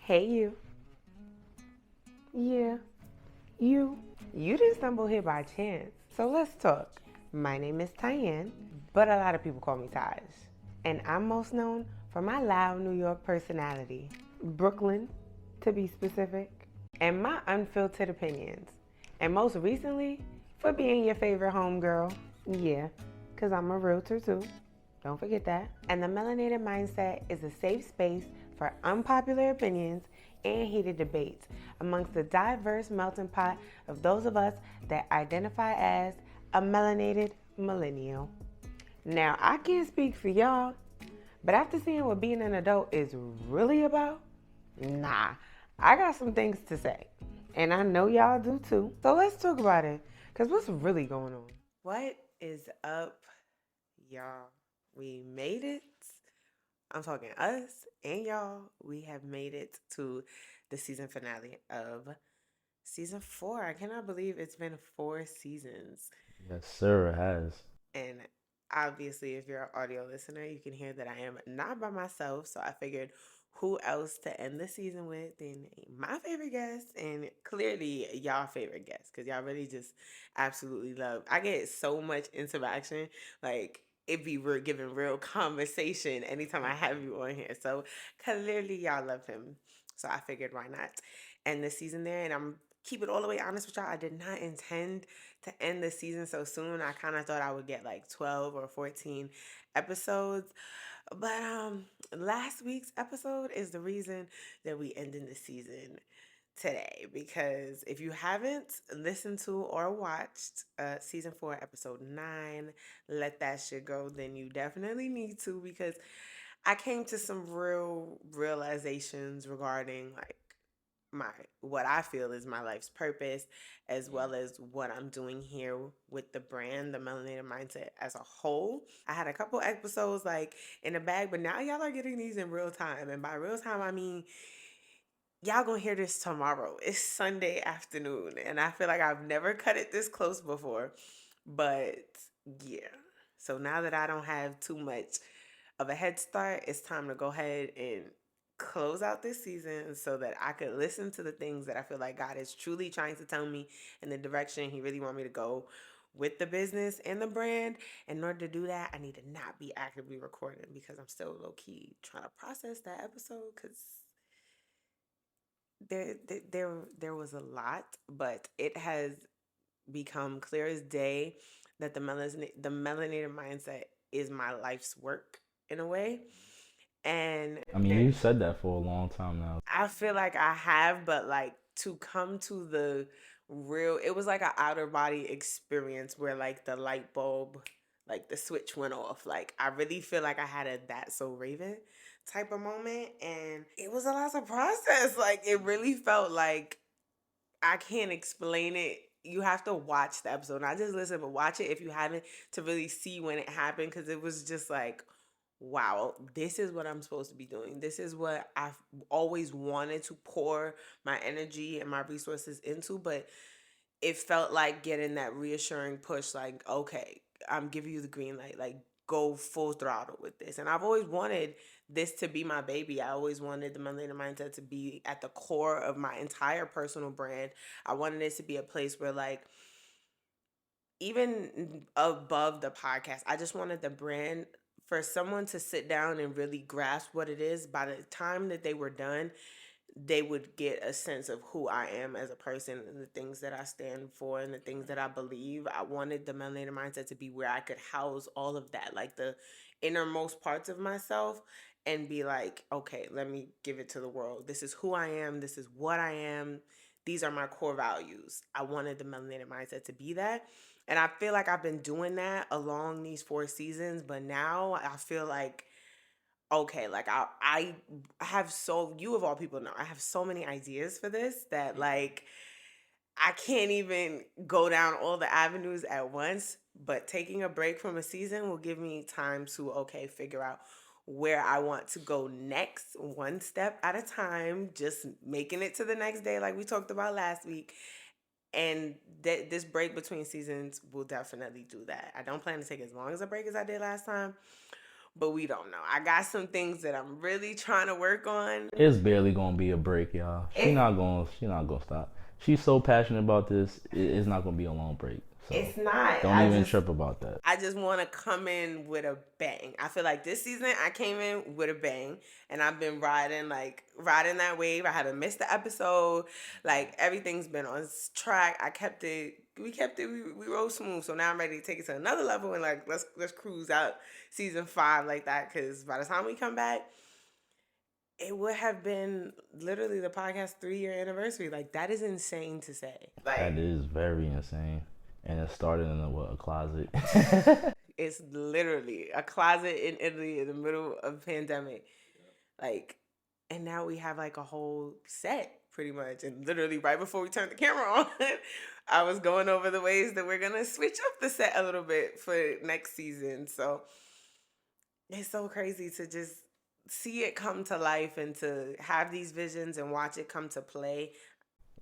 Hey you. Yeah, you. You didn't stumble here by chance. So let's talk. My name is Tyanne, but a lot of people call me Taj. And I'm most known for my loud New York personality, Brooklyn, to be specific, and my unfiltered opinions. And most recently, for being your favorite homegirl. Yeah, because I'm a realtor too. Don't forget that. And the Melanated Mindset is a safe space for unpopular opinions and heated debates amongst the diverse melting pot of those of us that identify as a melanated millennial. Now, I can't speak for y'all, but after seeing what being an adult is really about, nah, I got some things to say. And I know y'all do too. So let's talk about it. Because what's really going on? What is up, y'all? We made it. I'm talking us and y'all. We have made it to the season finale of season 4. I cannot believe it's been 4 seasons. Yes, sir, it has. And obviously, if you're an audio listener, you can hear that I am not by myself. So I figured who else to end the season with than my favorite guest and clearly y'all favorite guest because y'all really just absolutely love. I get so much interaction. Like, it be real, giving real conversation anytime I have you on here. So clearly y'all love him. So I figured why not end the season there. And I'm keep it all the way honest with y'all. I did not intend to end the season so soon. I kind of thought I would get like 12 or 14 episodes. But last week's episode is the reason that we ended the season today, because if you haven't listened to or watched season 4 episode 9, let that shit go, then you definitely need to, because I came to some real realizations regarding like my what I feel is my life's purpose, as well as what I'm doing here with the brand, the Melanated Mindset as a whole. I had a couple episodes like in the bag, but now y'all are getting these in real time. And by real time, I mean y'all gonna hear this tomorrow. It's Sunday afternoon, and I feel like I've never cut it this close before. But yeah. So now that I don't have too much of a head start, it's time to go ahead and close out this season so that I could listen to the things that I feel like God is truly trying to tell me in the direction He really want me to go with the business and the brand. In order to do that, I need to not be actively recording because I'm still low key trying to process that episode because there was a lot, but it has become clear as day that the melanated mindset is my life's work in a way. And I mean, you said that for a long time now. I feel like I have, but like to come to the real, it was like an outer body experience where like the light bulb, like the switch went off. Like I really feel like I had a That's So Raven type of moment, and it was a lot to process. Like it really felt like I can't explain it. You have to watch the episode, not just listen, but watch it if you haven't, to really see when it happened, because it was just like, wow, this is what I'm supposed to be doing. This is what I've always wanted to pour my energy and my resources into, but it felt like getting that reassuring push, like, okay, I'm giving you the green light, like go full throttle with this. And I've always wanted this to be my baby. I always wanted the Millennial Mindset to be at the core of my entire personal brand. I wanted this to be a place where like even above the podcast, I just wanted the brand for someone to sit down and really grasp what it is. By the time that they were done, they would get a sense of who I am as a person and the things that I stand for and the things that I believe. I wanted the melanated mindset to be where I could house all of that, like the innermost parts of myself, and be like, okay, let me give it to the world. This is who I am. This is what I am. These are my core values. I wanted the melanated mindset to be that. And I feel like I've been doing that along these 4 seasons, but now I feel like okay, like I have so you of all people know I have so many ideas for this that like I can't even go down all the avenues at once, but taking a break from a season will give me time to okay, figure out where I want to go next, one step at a time, just making it to the next day like we talked about last week. And this break between seasons will definitely do that. I don't plan to take as long as a break as I did last time, but we don't know. I got some things that I'm really trying to work on. It's barely gonna be a break, y'all. She not gonna stop. She's so passionate about this. It's not gonna be a long break. So It's not. don't even trip about that. I just want to come in with a bang. I feel like this season I came in with a bang, and I've been riding that wave. I haven't missed the episode. Like everything's been on track. I kept it. We kept it. We rode smooth. So now I'm ready to take it to another level and like let's cruise out season 5 like that. Because by the time we come back, it would have been literally the podcast 3-year anniversary. Like that is insane to say. Like, that is very insane. And it started in a closet. It's literally a closet in Italy in the middle of a pandemic. Like, and now we have like a whole set pretty much. And literally right before we turned the camera on, I was going over the ways that we're going to switch up the set a little bit for next season. So it's so crazy to just see it come to life and to have these visions and watch it come to play.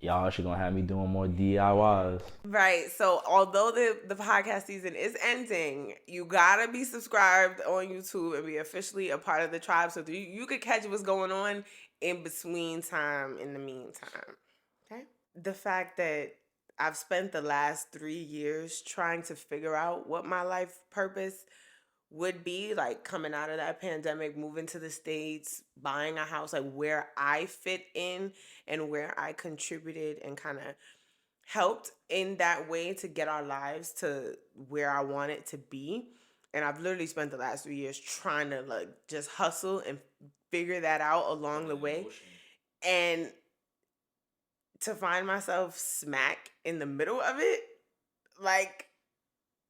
Y'all actually gonna have me doing more DIYs. Right. So although the podcast season is ending, you gotta be subscribed on YouTube and be officially a part of the tribe so you could catch what's going on in between time in the meantime. Okay. The fact that I've spent the last 3 years trying to figure out what my life purpose would be, like coming out of that pandemic, moving to the States, buying a house, like where I fit in and where I contributed and kind of helped in that way to get our lives to where I want it to be. And I've literally spent the last 3 years trying to like just hustle and figure that out along the way. And to find myself smack in the middle of it, like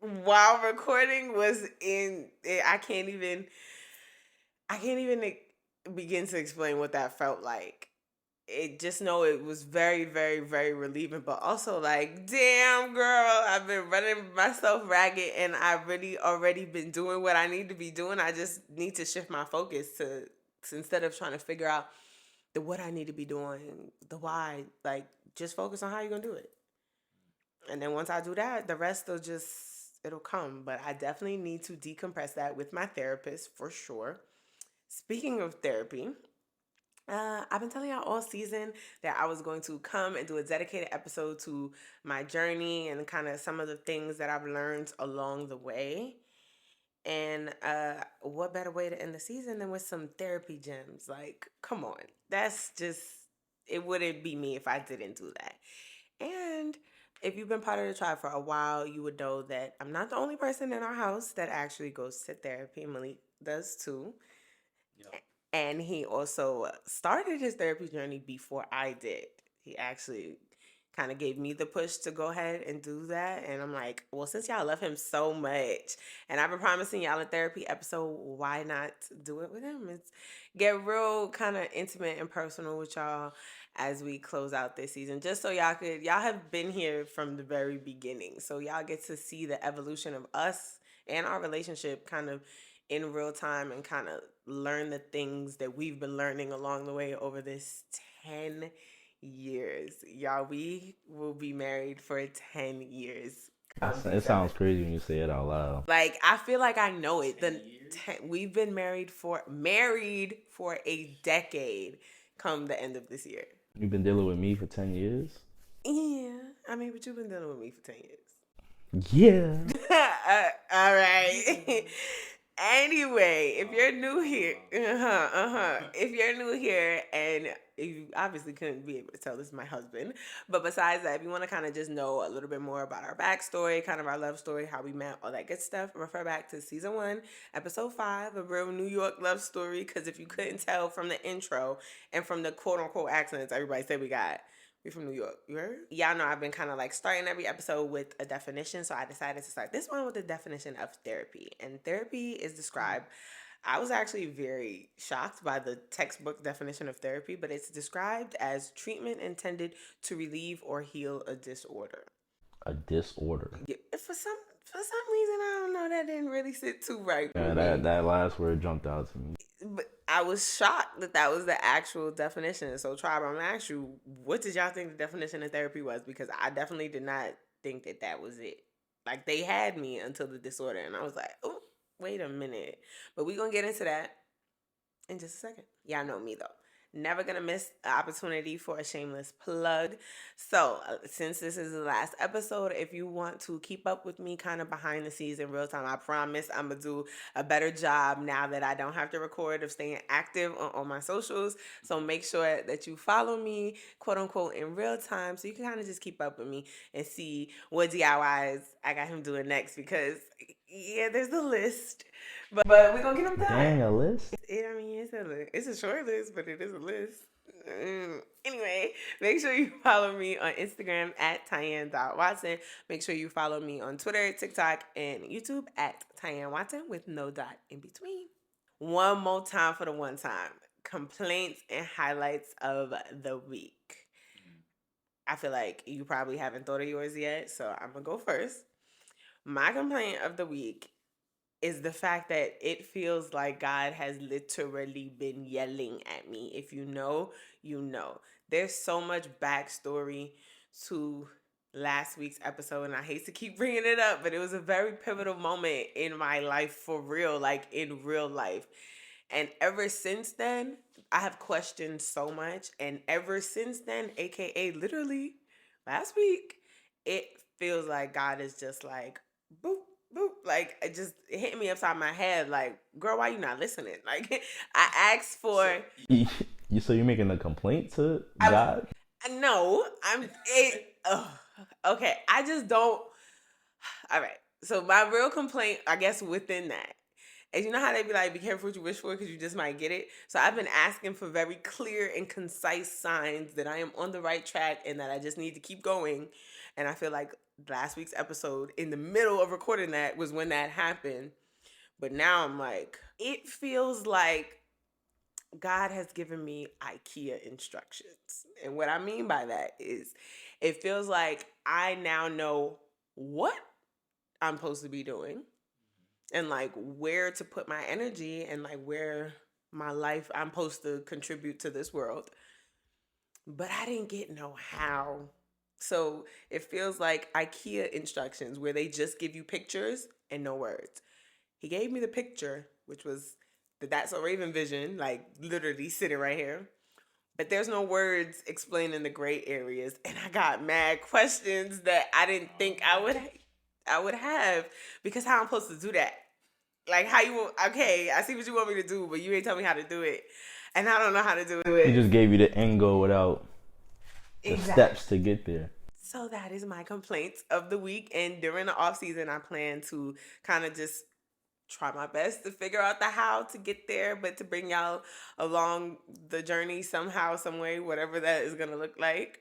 while recording was I can't even begin to explain what that felt like. It just know it was very, very, very relieving, but also like, damn girl, I've been running myself ragged and I've really already been doing what I need to be doing. I just need to shift my focus to instead of trying to figure out the what I need to be doing, the why, like just focus on how you're gonna do it. And then once I do that, the rest will just it'll come. But I definitely need to decompress that with my therapist for sure. Speaking of therapy, I've been telling y'all all season that I was going to come and do a dedicated episode to my journey and kind of some of the things that I've learned along the way. And what better way to end the season than with some therapy gems? Like, come on. That's just, it wouldn't be me if I didn't do that. And if you've been part of the tribe for a while, you would know that I'm not the only person in our house that actually goes to therapy. Malik does too. Yep. And he also started his therapy journey before I did. He actually kind of gave me the push to go ahead and do that. And I'm like, well, since y'all love him so much, and I've been promising y'all a therapy episode, why not do it with him? It's get real kind of intimate and personal with y'all as we close out this season, just so y'all have been here from the very beginning. So y'all get to see the evolution of us and our relationship kind of in real time and kind of learn the things that we've been learning along the way over this 10 years. Y'all, we will be married for 10 years. It sounds crazy when you say it out loud. Like, I feel like I know it. We've been married for a decade come the end of this year. You've been dealing with me for 10 years? Yeah. I mean, but you've been dealing with me for 10 years. Yeah. All right. Anyway, if you're new here, if you're new here and you obviously couldn't be able to tell this is my husband, but besides that, if you want to kind of just know a little bit more about our backstory, kind of our love story, how we met, all that good stuff, refer back to season 1, episode 5, a real New York love story. Because if you couldn't tell from the intro and from the quote unquote accents everybody said we're from New York. You heard? Y'all know I've been kind of like starting every episode with a definition. So I decided to start this one with the definition of therapy. And therapy is described. I was actually very shocked by the textbook definition of therapy, but it's described as treatment intended to relieve or heal a disorder. A disorder? Yeah, for some reason, I don't know, that didn't really sit too right. Yeah, that last word jumped out to me. But I was shocked that was the actual definition. So, Tribe, I'm going to ask you, what did y'all think the definition of therapy was? Because I definitely did not think that was it. Like, they had me until the disorder, and I was like, oh. Wait a minute. But we're going to get into that in just a second. Y'all know me though. Never gonna miss the opportunity for a shameless plug. So, since this is the last episode, if you want to keep up with me kind of behind the scenes in real time, I promise I'm gonna do a better job now that I don't have to record of staying active on my socials. So, make sure that you follow me, quote unquote, in real time so you can kind of just keep up with me and see what DIYs I got him doing next because, yeah, there's a list. But we're gonna get them done. Dang, a list? I mean, it's a short list, but it is a list. Anyway, make sure you follow me on Instagram at Tyanne.Watson. Make sure you follow me on Twitter, TikTok, and YouTube at Tyanne Watson with no dot in between. One more time for the one time. Complaints and highlights of the week. I feel like you probably haven't thought of yours yet, so I'm going to go first. My complaint of the week is the fact that it feels like God has literally been yelling at me. If you know, you know. There's so much backstory to last week's episode, and I hate to keep bringing it up, but it was a very pivotal moment in my life for real, like in real life. And ever since then, I have questioned so much. And ever since then, aka literally last week, it feels like God is just like, boop, boop, like it just hit me upside my head. Like, girl, why you not listening? Like, I asked for. So you're making a complaint to God? No, I'm. Okay, I just don't. All right. So my real complaint, I guess, within that is, you know how they be like, be careful what you wish for because you just might get it. So I've been asking for very clear and concise signs that I am on the right track and that I just need to keep going. And I feel like last week's episode, in the middle of recording that, was when that happened. But now I'm like, it feels like God has given me IKEA instructions. And what I mean by that is, it feels like I now know what I'm supposed to be doing and like where to put my energy and like where my life I'm supposed to contribute to this world. But I didn't get no how. So it feels like IKEA instructions where they just give you pictures and no words. He gave me the picture, which was the That's a Raven vision, like literally sitting right here. But there's no words explaining the gray areas, and I got mad questions that I didn't think I would have, because how I'm supposed to do that? Like, how you? Okay, I see what you want me to do, but you ain't tell me how to do it, and I don't know how to do it. He just gave you the end goal without the steps to get there. So that is my complaints of the week. And during the off season, I plan to kind of just try my best to figure out the how to get there, but to bring y'all along the journey somehow, some way, whatever that is gonna look like.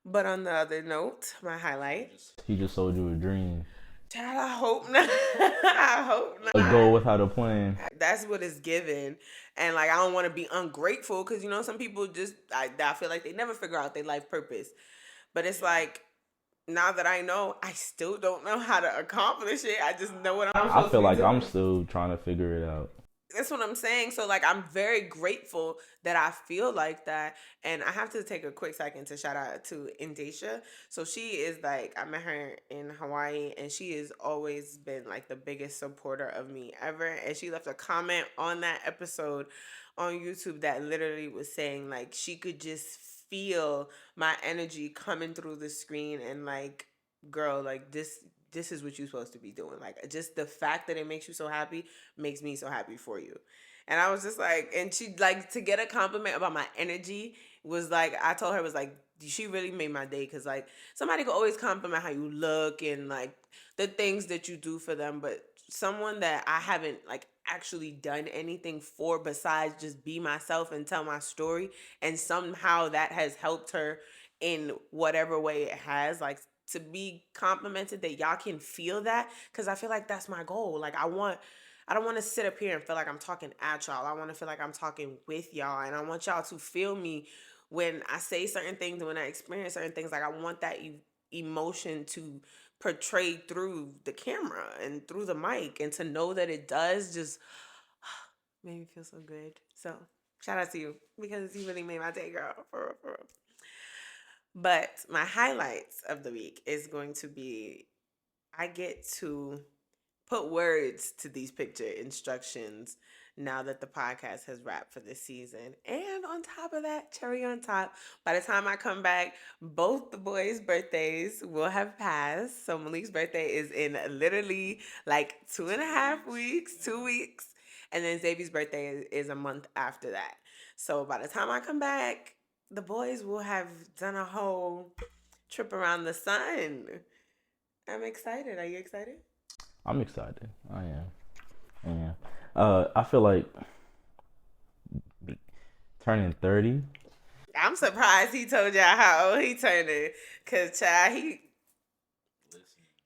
But on the other note, my highlight. He just sold you a dream. Child, I hope not. I hope not. A goal without a plan. That's what it's given. And like, I don't want to be ungrateful because, you know, some people just, I feel like they never figure out their life purpose. But it's like, now that I know, I still don't know how to accomplish it. I just know what I'm supposed to I feel like doing. I'm still trying to figure it out. That's what I'm saying. So like, I'm very grateful that I feel like that. And I have to take a quick second to shout out to Indesha. So she is like, I met her in Hawaii and she has always been like the biggest supporter of me ever. And she left a comment on that episode on YouTube that literally was saying like she could just feel my energy coming through the screen and like, girl, like this is what you're supposed to be doing. Like, just the fact that it makes you so happy makes me so happy for you. And I was just like, and she, like, to get a compliment about my energy was like, I told her, was like, she really made my day. Because like, somebody could always compliment how you look and like the things that you do for them, but someone that I haven't like actually done anything for besides just be myself and tell my story, and somehow that has helped her in whatever way it has, like, to be complimented that y'all can feel that, because I feel like that's my goal. Like, I don't want to sit up here and feel like I'm talking at y'all. I want to feel like I'm talking with y'all, and I want y'all to feel me when I say certain things and when I experience certain things. Like, I want that emotion to portray through the camera and through the mic, and to know that it does just made me feel so good. So shout out to you, because you really made my day, girl, for real, for real. But my highlights of the week is going to be, I get to put words to these picture instructions now that the podcast has wrapped for this season. And on top of that, cherry on top, by the time I come back, both the boys' birthdays will have passed. So Malik's birthday is in literally like 2.5 weeks, 2 weeks. And then Xavier's birthday is a month after that. So by the time I come back, the boys will have done a whole trip around the sun. I'm excited. Are you excited? I'm excited. I am. I feel like turning 30. I'm surprised he told y'all how old he turning. Cause child,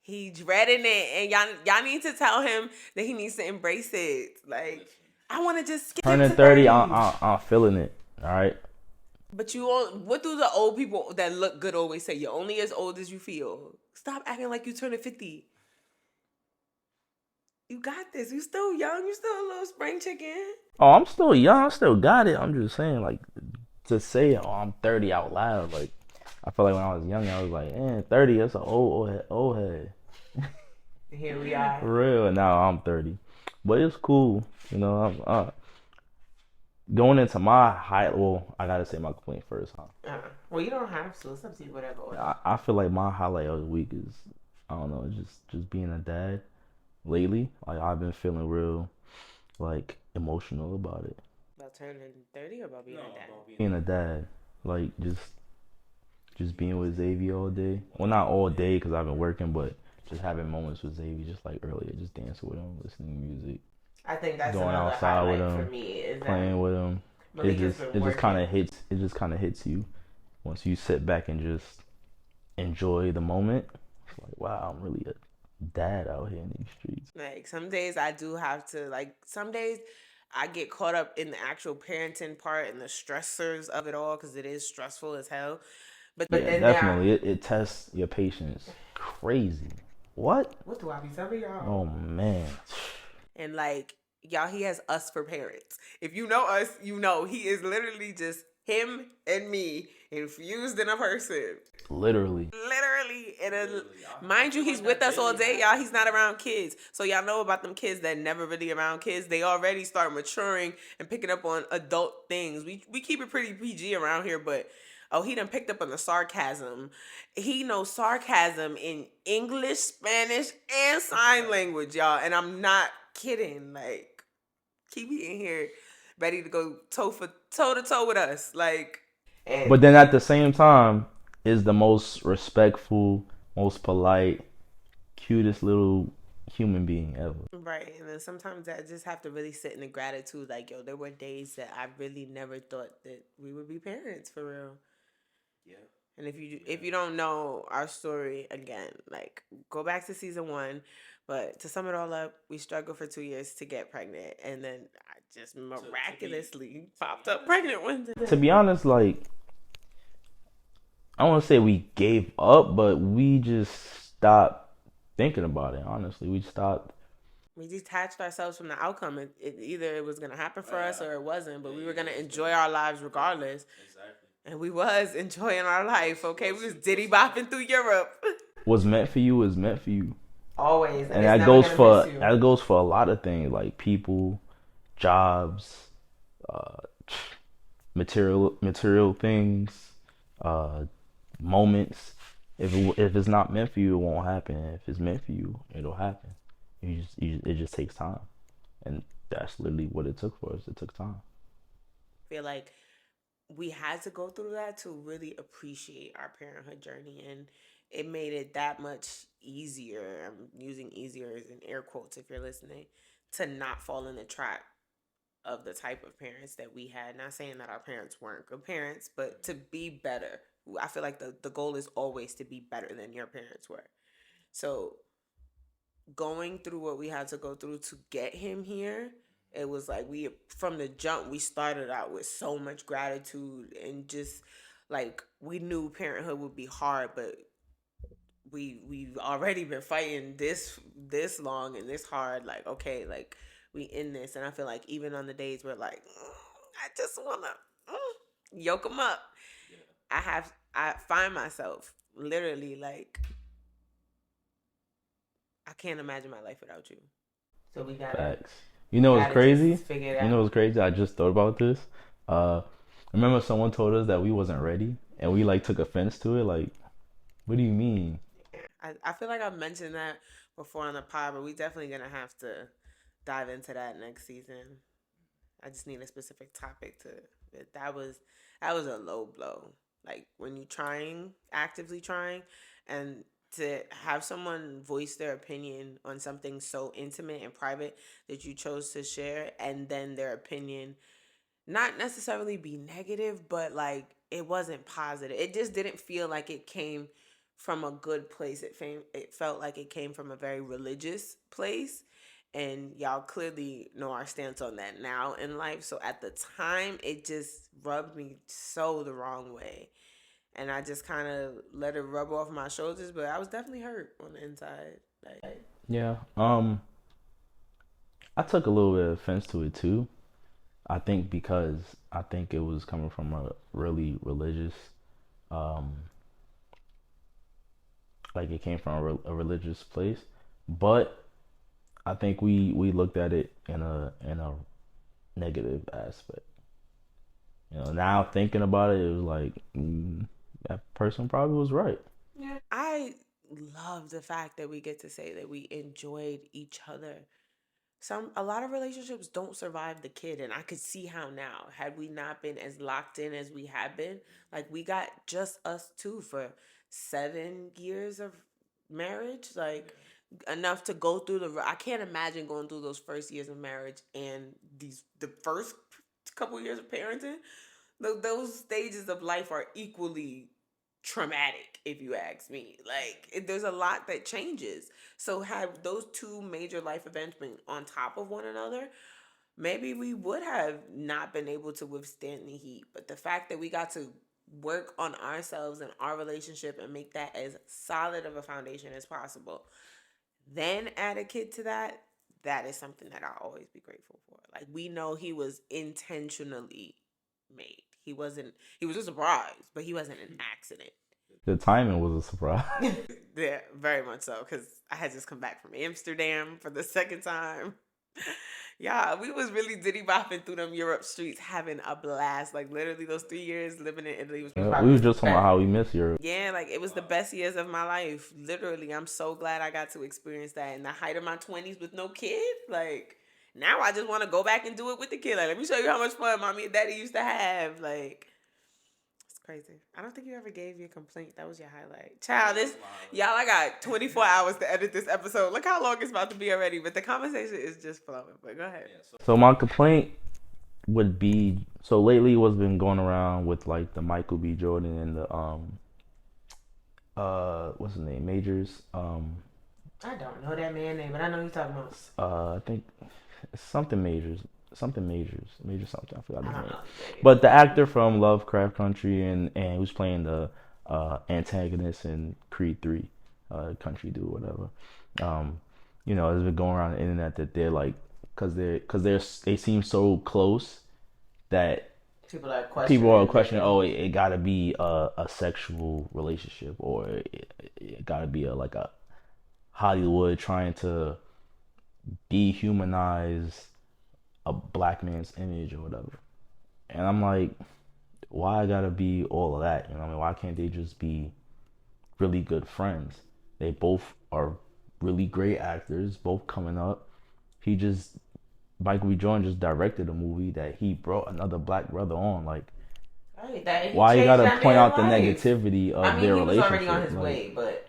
he dreading it, and y'all need to tell him that he needs to embrace it. Like, I want to just skip Turning to 30, 30. I'm feeling it. All right. But what do the old people that look good always say? You're only as old as you feel. Stop acting like you turning 50. You got this. You still young. You still a little spring chicken. Oh, I'm still young. I still got it. I'm just saying, like, to say, oh, I'm 30 out loud. Like, I feel like when I was young, I was like, 30, that's an old head. Here we are. For real. And now I'm 30. But it's cool. You know, I'm going into my well, I got to say my complaint first, huh? Well, you don't have to. It's up to you, whatever. I feel like my highlight of the week is, I don't know, just being a dad. Lately, like, I've been feeling real, like, emotional about it. About turning 30 or about being a dad? Being a dad, like, just being with Xavier all day. Well, not all day because I've been working, but just having moments with Xavier, just like earlier, just dancing with him, listening to music. I think that's going another outside with him, for me is playing with him. It just kind of hits. It just kind of hits you once you sit back and just enjoy the moment. It's like, wow, I'm really a dad out here in these streets. Like, some days I do have to, like, some days I get caught up in the actual parenting part and the stressors of it all because it is stressful as hell. But yeah, then definitely, it tests your patience. Crazy. What do I be telling y'all? Oh man. And like, y'all, he has us for parents. If you know us, you know he is literally just him and me infused in a person. Literally. And mind you, he's with us all day, y'all. He's not around kids. So y'all know about them kids that never really around kids. They already start maturing and picking up on adult things. We keep it pretty PG around here, but he done picked up on the sarcasm. He knows sarcasm in English, Spanish, and sign language, y'all. And I'm not kidding. Like, keep me in here ready to go toe to toe with us. Like, but then at the same time, is the most respectful, most polite, cutest little human being ever. Right. And then sometimes I just have to really sit in the gratitude. Like, yo, there were days that I really never thought that we would be parents for real. Yeah. And if you don't know our story, again, like, go back to season 1. But to sum it all up, we struggled for 2 years to get pregnant, and then I just miraculously popped up pregnant one day. To be honest, like, I don't want to say we gave up, but we just stopped thinking about it. Honestly, we detached ourselves from the outcome. Either it was gonna happen for us or it wasn't. But we were gonna enjoy our lives regardless. Exactly. And we was enjoying our life. Okay, we was diddy bopping through Europe. What's meant for you is meant for you. Always. And that goes for a lot of things, like people, jobs, material things, moments. If it's not meant for you, it won't happen. If it's meant for you, it'll happen. It just takes time, and that's literally what it took for us. It took time. I feel like we had to go through that to really appreciate our parenthood journey, and it made it that much easier. I'm using easier as in air quotes if you're listening, to not fall in the trap of the type of parents that we had. Not saying that our parents weren't good parents, but to be better. I feel like the goal is always to be better than your parents were. So going through what we had to go through to get him here, it was like from the jump, we started out with so much gratitude and just like, we knew parenthood would be hard, but we've already been fighting this long and this hard. Like, okay, like, we in this. And I feel like even on the days where like, I just want to yoke them up. Yeah. I find myself literally like, I can't imagine my life without you. So we gotta Facts. You know we what's gotta just crazy? figure it You know out. what's crazy? I just thought about this. Uh, remember someone told us that we wasn't ready, and we like took offense to it. Like, what do you mean? I feel like I've mentioned that before on the pod, but we definitely gonna have to dive into that next season. I just need a specific topic to. That was that was a low blow. Like when you trying actively trying, and to have someone voice their opinion on something so intimate and private that you chose to share, and then their opinion not necessarily be negative, but like it wasn't positive. It just didn't feel like it came from a good place. It felt like it came from a very religious place. And y'all clearly know our stance on that now in life. So at the time, it just rubbed me so the wrong way. And I just kind of let it rub off my shoulders, but I was definitely hurt on the inside. Like, Yeah. I took a little bit of offense to it too. I think because I think it was coming from a really religious, um, like it came from a religious place. But I think we looked at it in a negative aspect. You know, now thinking about it, it was like that person probably was right. yeah. I love the fact that we get to say that we enjoyed each other. A lot of relationships don't survive the kid, and I could see how now, had we not been as locked in as we have been, like we got just us two for 7 years of marriage, like enough to go through I can't imagine going through those first years of marriage and the first couple years of parenting. Those stages of life are equally traumatic, if you ask me. Like there's a lot that changes. So had those two major life events been on top of one another, maybe we would have not been able to withstand the heat. But the fact that we got to work on ourselves and our relationship and make that as solid of a foundation as possible, then add a kid to that, that is something that I'll always be grateful for. Like we know he was intentionally made. He was a surprise, but he wasn't an accident. The timing was a surprise. Yeah, very much so. Because I had just come back from Amsterdam for the second time. Yeah, we was really diddy bopping through them Europe streets, having a blast. Like literally, those 3 years living in Italy was We probably was the just talking about best. how we miss Europe. Yeah, like it was the best years of my life. Literally, I'm so glad I got to experience that in the height of my 20s with no kid. Like now, I just want to go back and do it with the kid. Like, let me show you how much fun mommy and daddy used to have. Like, it's crazy. I don't think you ever gave your complaint. That was your highlight. Child, y'all, I got 24 hours to edit this episode. Look how long it's about to be already. But the conversation is just flowing. But go ahead. So my complaint would be so lately what's been going around with like the Michael B. Jordan and the what's his name, Majors, I don't know that man name, but I know you're talking about. I think something Majors, Major something, I forgot I his don't name. know. But the actor from Lovecraft Country and who's playing the antagonist in Creed 3, Country Dude, whatever. Um, you know, it's been going around the internet that they're like, they seem so close that people are questioning, oh, it gotta be a sexual relationship, or it gotta be like a Hollywood trying to dehumanize a black man's image or whatever. And I'm like, why I gotta be all of that? You know what I mean? Why can't they just be really good friends? They both are really great actors, both coming up. He just Michael B. Jordan just directed a movie that he brought another black brother on. Like, Right, that why you gotta point out the life. negativity of I mean, their he was already on relationship? his Like, way, but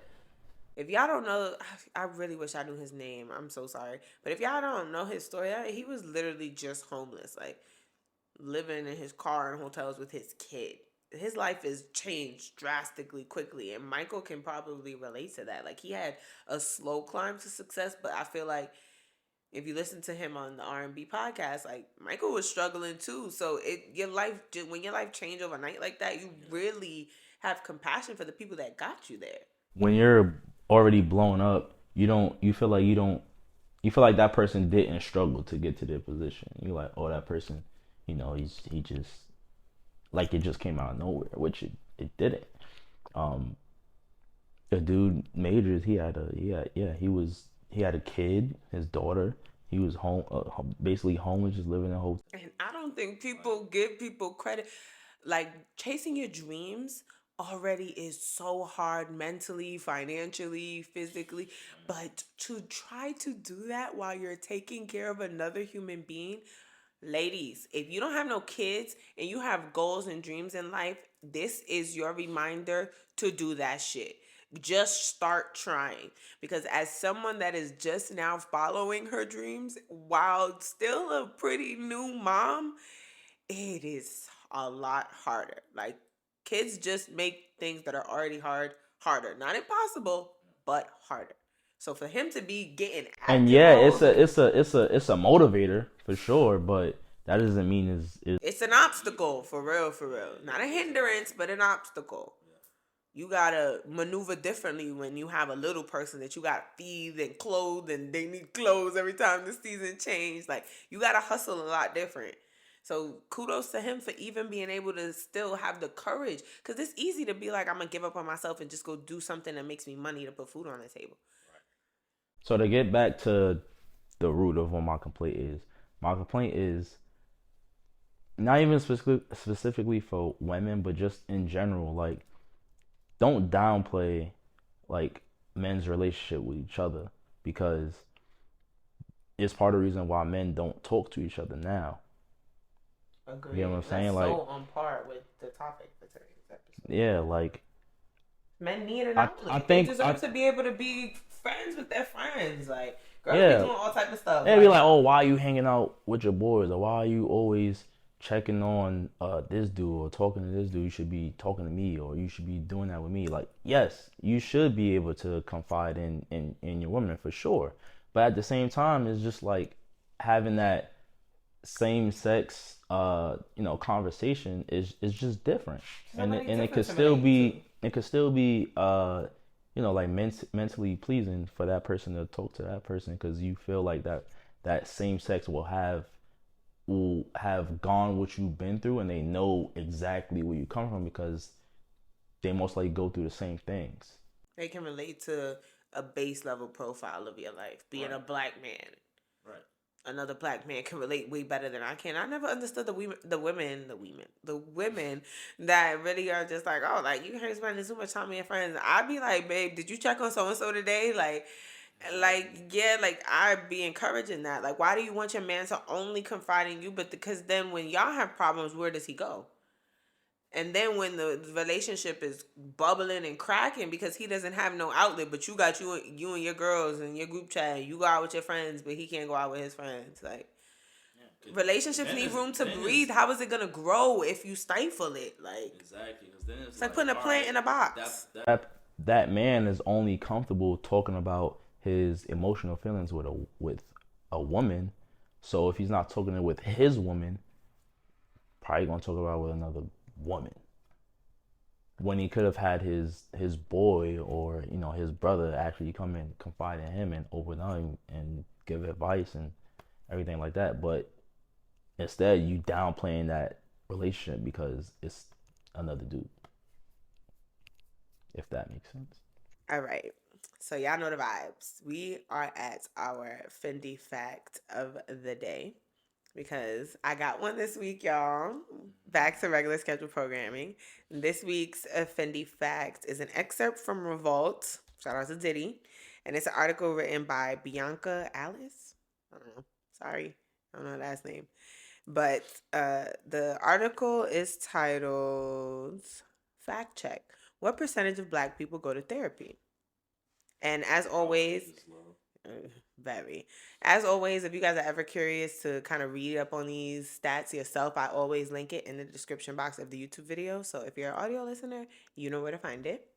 if y'all don't know, I really wish I knew his name. I'm so sorry. But if y'all don't know his story, he was literally just homeless, like living in his car in hotels with his kid. His life has changed drastically quickly, and Michael can probably relate to that. Like he had a slow climb to success, but I feel like if you listen to him on the R&B podcast, like Michael was struggling too. So when your life change overnight like that, you really have compassion for the people that got you there. when you're already blown up, you feel like that person didn't struggle to get to their position. You're like, oh, that person, he just like it just came out of nowhere, which it didn't. Um, the dude Majors, he he had a kid, his daughter. He was basically homeless, just living in a hotel. And I don't think people give people credit. Like, chasing your dreams already is so hard mentally, financially, physically. But to try to do that while you're taking care of another human being, ladies, if you don't have no kids and you have goals and dreams in life, this is your reminder to do that shit. Just start trying. Because as someone that is just now following her dreams while still a pretty new mom, it is a lot harder. Like, kids just make things that are already hard harder. Not impossible, but harder. So for him to be getting And active yeah, mode, it's a motivator for sure, but that doesn't mean is it's an obstacle for real, for real. Not a hindrance, but an obstacle. You gotta maneuver differently when you have a little person that you gotta feed and clothe, and they need clothes every time the season change. Like, you gotta hustle a lot different. So kudos to him for even being able to still have the courage, because it's easy to be like, I'm gonna give up on myself and just go do something that makes me money to put food on the table. so to get back to the root of what my complaint is not even specifically for women, but just in general. Like, don't downplay like men's relationship with each other because it's part of the reason why men don't talk to each other now. You get Agreed. what I'm That's saying? Like, so on par with the topic for today's episode. yeah, like Men need an I outlet. They think deserve to be able to be friends with their friends. Like, girls be yeah, doing all type of stuff. they'd be like, oh, why are you hanging out with your boys, or why are you always checking on this dude or talking to this dude? You should be talking to me, or you should be doing that with me. Like, yes, you should be able to confide in your woman for sure, but at the same time, it's just like having that same sex conversation is just different, Somebody and different to relate to. it could still be like mentally pleasing for that person to talk to that person because you feel like that same sex will have gone what you've been through, and they know exactly where you come from because they most likely go through the same things. They can relate to a base level profile of your life. Being a black man, another black man can relate way better than I can. I never understood the women that really are just like, oh, like, you can't spend too much time with your friends. I'd be like, babe, did you check on so and so today? Like, yeah, like, I'd be encouraging that. Like, why do you want your man to only confide in you? But because then when y'all have problems, where does he go? And then when the relationship is bubbling and cracking because he doesn't have no outlet, but you got you and your girls and your group chat, you go out with your friends, but he can't go out with his friends. Like, relationships need room to breathe. How is it gonna grow if you stifle it? Like, Exactly, because then it's like putting a plant in a box. that man is only comfortable talking about his emotional feelings with a woman. So if he's not talking it with his woman, probably gonna talk about it with another woman. When he could have had his boy or his brother actually come in, confide in him, and open up and give advice and everything like that. But instead, you downplaying that relationship because it's another dude. If that makes sense. All right. So y'all know the vibes. We are at our Fendi fact of the day because I got one this week, y'all. Back to regular schedule programming. This week's Fendi fact is an excerpt from Revolt. Shout out to Diddy. And it's an article written by Bianca Alice. I don't know. Sorry. I don't know the last name. But the article is titled Fact Check. What percentage of black people go to therapy? And as always, very. As always, if you guys are ever curious to kind of read up on these stats yourself, I always link it in the description box of the YouTube video. So if you're an audio listener, you know where to find it.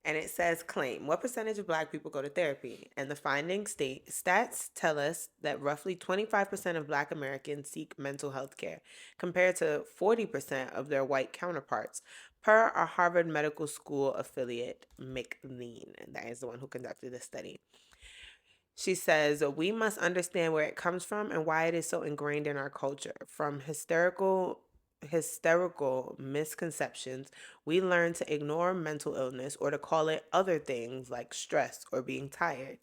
And it says claim. What percentage of black people go to therapy? And the findings state stats tell us that roughly 25% of black Americans seek mental health care, compared to 40% of their white counterparts, per a Harvard Medical School affiliate, McLean. That is the one who conducted the study. She says, we must understand where it comes from and why it is so ingrained in our culture. From hysterical misconceptions, we learn to ignore mental illness or to call it other things like stress or being tired.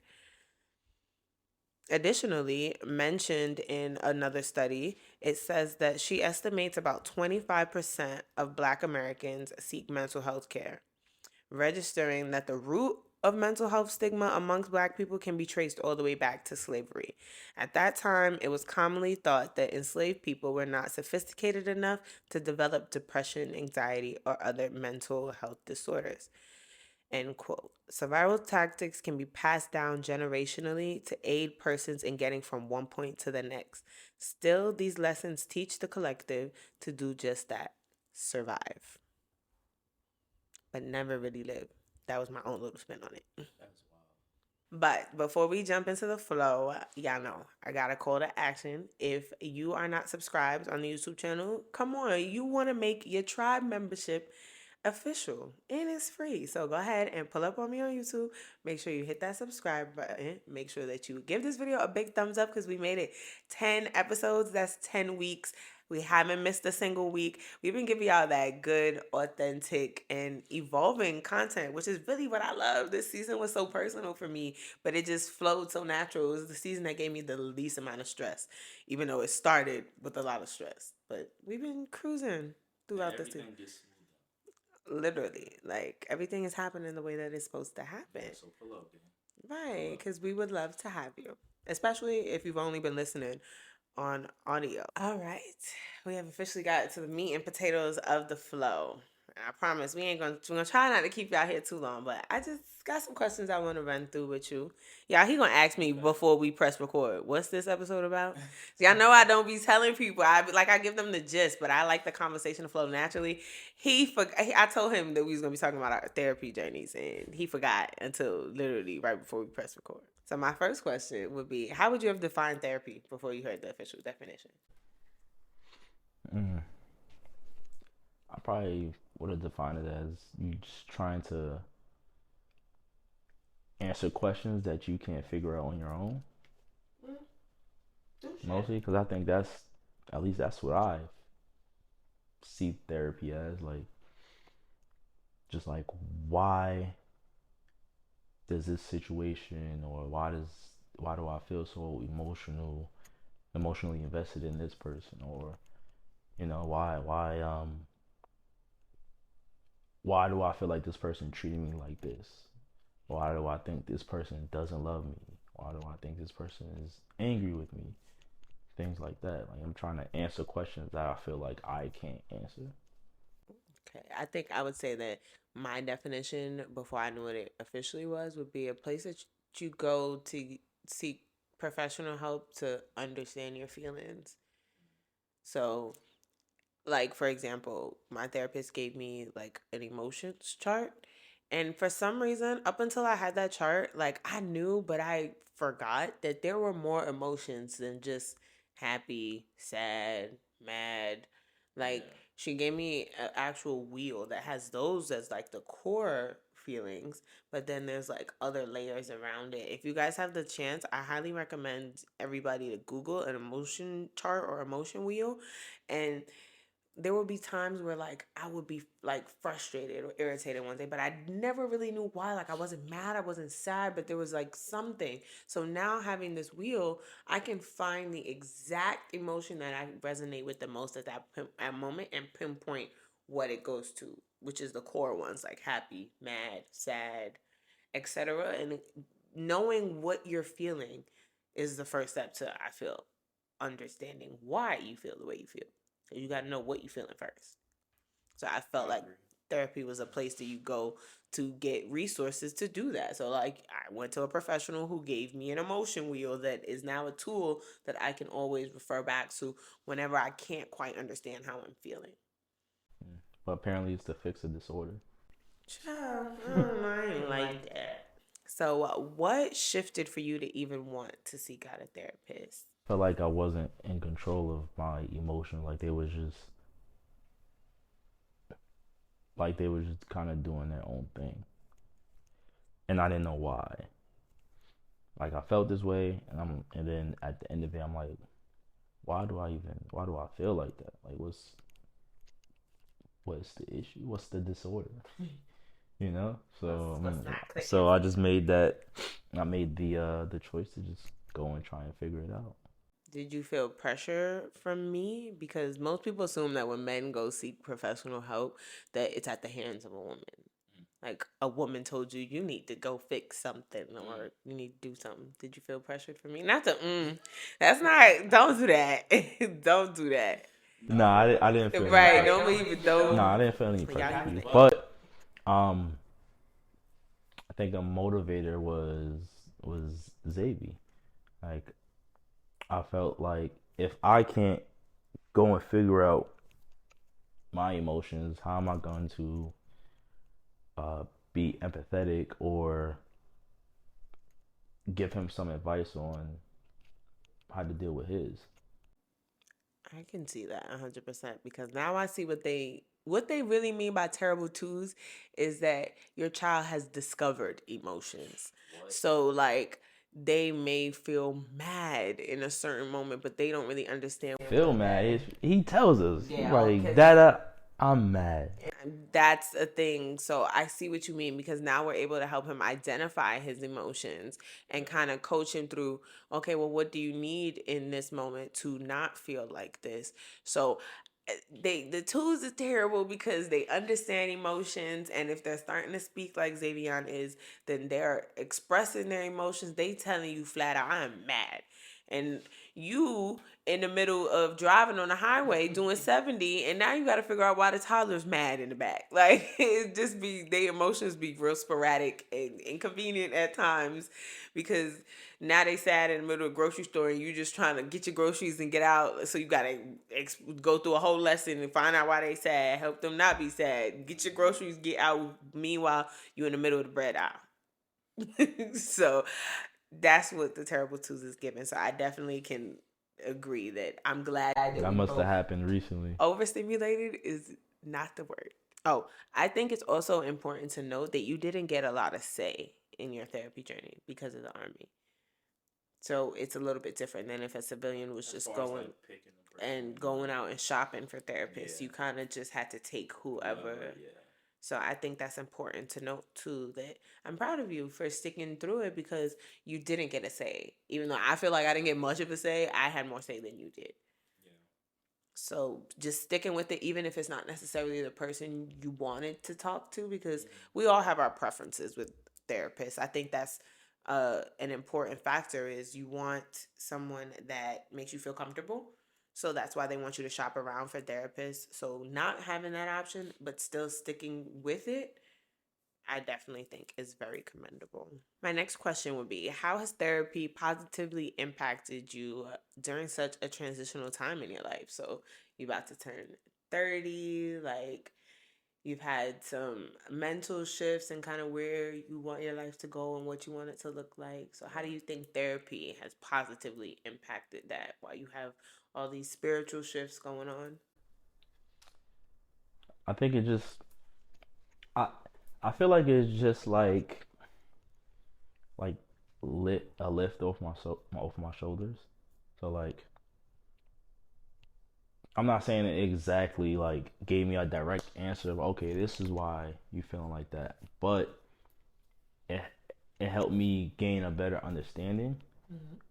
Additionally, mentioned in another study, it says that she estimates about 25% of Black Americans seek mental health care, registering that the root of mental health stigma amongst Black people can be traced all the way back to slavery. At that time, it was commonly thought that enslaved people were not sophisticated enough to develop depression, anxiety, or other mental health disorders. End quote. Survival tactics can be passed down generationally to aid persons in getting from one point to the next. Still, these lessons teach the collective to do just that: survive, but never really live. That was my own little spin on it. But before we jump into the flow, y'all know I got a call to action. If you are not subscribed on the YouTube channel, come on, you want to make your tribe membership official and it's free. So go ahead and pull up on me on YouTube. Make sure you hit that subscribe button. Make sure that you give this video a big thumbs up because we made it 10 episodes. That's 10 weeks. We haven't missed a single week. We've been giving y'all that good, authentic, and evolving content, which is really what I love. This season was so personal for me, but it just flowed so natural. It was the season that gave me the least amount of stress, even though it started with a lot of stress. But we've been cruising throughout this season. Literally, like everything is happening the way that it's supposed to happen. Yeah, so pull up, man. Right, because we would love to have you, especially if you've only been listening on audio. All right, we have officially got to the meat and potatoes of the flow. I promise we're gonna try not to keep y'all here too long, but I just got some questions I want to run through with you. Y'all, he gonna ask me before we press record. What's this episode about? Y'all know I don't be telling people. I give them the gist, but I like the conversation to flow naturally. I told him that we was gonna be talking about our therapy journeys, and he forgot until literally right before we press record. So my first question would be, how would you have defined therapy before you heard the official definition? Mm. I probably would have defined it as you just trying to answer questions that you can't figure out on your own. Mostly because I think at least that's what I see therapy as. Like, just like, why does this situation, or why do I feel so emotionally invested in this person, or why do I feel like this person treated me like this? Why do I think this person doesn't love me? Why do I think this person is angry with me? Things like that. Like, I'm trying to answer questions that I feel like I can't answer. Okay, I think I would say that my definition before I knew what it officially was would be a place that you go to seek professional help to understand your feelings. So, like for example, my therapist gave me like an emotions chart, and for some reason up until I had that chart, like I knew but I forgot that there were more emotions than just happy, sad, mad. Like yeah. She gave me an actual wheel that has those as like the core feelings, but then there's like other layers around it. If you guys have the chance, I highly recommend everybody to Google an emotion chart or emotion wheel. And there would be times where like I would be like frustrated or irritated one day, but I never really knew why. Like I wasn't mad, I wasn't sad, but there was like something. So now having this wheel, I can find the exact emotion that I resonate with the most at that moment and pinpoint what it goes to, which is the core ones like happy, mad, sad, etc. And knowing what you're feeling is the first step to, I feel, understanding why you feel the way you feel. So you got to know what you're feeling first. So I felt like therapy was a place that you go to get resources to do that. So like I went to a professional who gave me an emotion wheel that is now a tool that I can always refer back to whenever I can't quite understand how I'm feeling. But apparently it's to fix a disorder. Child, I ain't like that. So what shifted for you to even want to seek out a therapist? Felt like I wasn't in control of my emotions. They were just kind of doing their own thing, and I didn't know why. Like, I felt this way, and then at the end of it, I'm like, why do I feel like that? Like, what's the issue? What's the disorder? You know? So I just made the choice to just go and try and figure it out. Did you feel pressure from me? Because most people assume that when men go seek professional help, that it's at the hands of a woman. Like a woman told you you need to go fix something or you need to do something. Did you feel pressured from me? Not to that's not don't do that. Don't do that. No, I didn't feel any Right, pressure. don't even don't No, I didn't feel any y'all pressure from use you. that. But um, I think a motivator was Xavier. Like I felt like if I can't go and figure out my emotions, how am I going to uh, be empathetic or give him some advice on how to deal with his? I can see that 100% because now I see what they really mean by terrible twos is that your child has discovered emotions. So like they may feel mad in a certain moment, but they don't really understand Feel what mad. that is. He tells us Yeah, like okay. Dada, I'm mad. That's a thing. So I see what you mean because now we're able to help him identify his emotions and kind of coach him through, okay, well, what do you need in this moment to not feel like this? So the tools is terrible because they understand emotions, and if they're starting to speak like Xavier is, then they're expressing their emotions. They telling you flat out, I'm mad. And you in the middle of driving on the highway doing 70, and now you got to figure out why the toddler's mad in the back. Like it just be their emotions be real sporadic and inconvenient at times because now they sad in the middle of the grocery store and you just trying to get your groceries and get out. So you got to go through a whole lesson and find out why they sad, help them not be sad, get your groceries, get out. Meanwhile, you in the middle of the bread aisle. So that's what the terrible twos is giving. So I definitely can agree that I'm glad that That we must have both happened recently. overstimulated is not the word. Oh, I think it's also important to note that you didn't get a lot of say in your therapy journey because of the army. So it's a little bit different than if a civilian was just going and going out and shopping for therapists. You kind of just had to take whoever. So I think that's important to note too that I'm proud of you for sticking through it because you didn't get a say. Even though I feel like I didn't get much of a say, I had more say than you did. So just sticking with it, even if it's not necessarily the person you wanted to talk to, because we all have our preferences with therapists. I think that's an important factor is you want someone that makes you feel comfortable. So that's why they want you to shop around for therapists. So not having that option, but still sticking with it, I definitely think is very commendable. My next question would be how has therapy positively impacted you during such a transitional time in your life? So, you about to turn 30, like you've had some mental shifts and kind of where you want your life to go and what you want it to look like. So, how do you think therapy has positively impacted that while you have all these spiritual shifts going on? I think it just I I feel like it's just like lit a lift off my shoulders. So like I'm not saying it exactly like gave me a direct answer of okay, this is why you feeling like that, but it it helped me gain a better understanding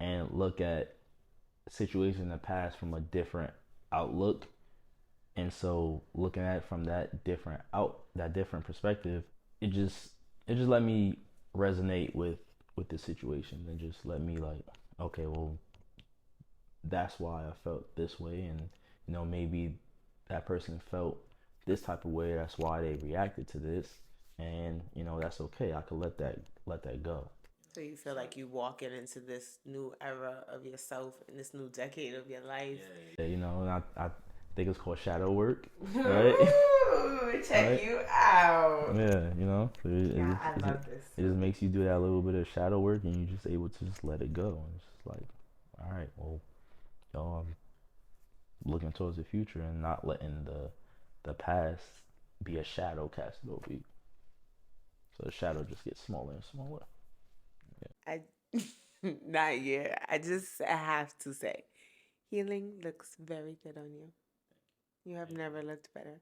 and look at situations in the past from a different outlook. And so looking at it from that different perspective, it just it just let me resonate with the situation and just let me like okay, well that's why I felt this way, and maybe that person felt this type of way, that's why they reacted to this, and that's okay, I could let that go. So you feel like you walking into this new era of yourself in this new decade of your life. Yeah, and I think it's called shadow work, right? Ooh, check Right? you out. Yeah, so Yeah, I love this. it just makes you do that little bit of shadow work, and you're just able to just let it go, and it's just like, all right, well, I'm looking towards the future and not letting the past be a shadow casted over you. So the shadow just gets smaller and smaller. I not yet. I have to say, healing looks very good on you. You have never looked better.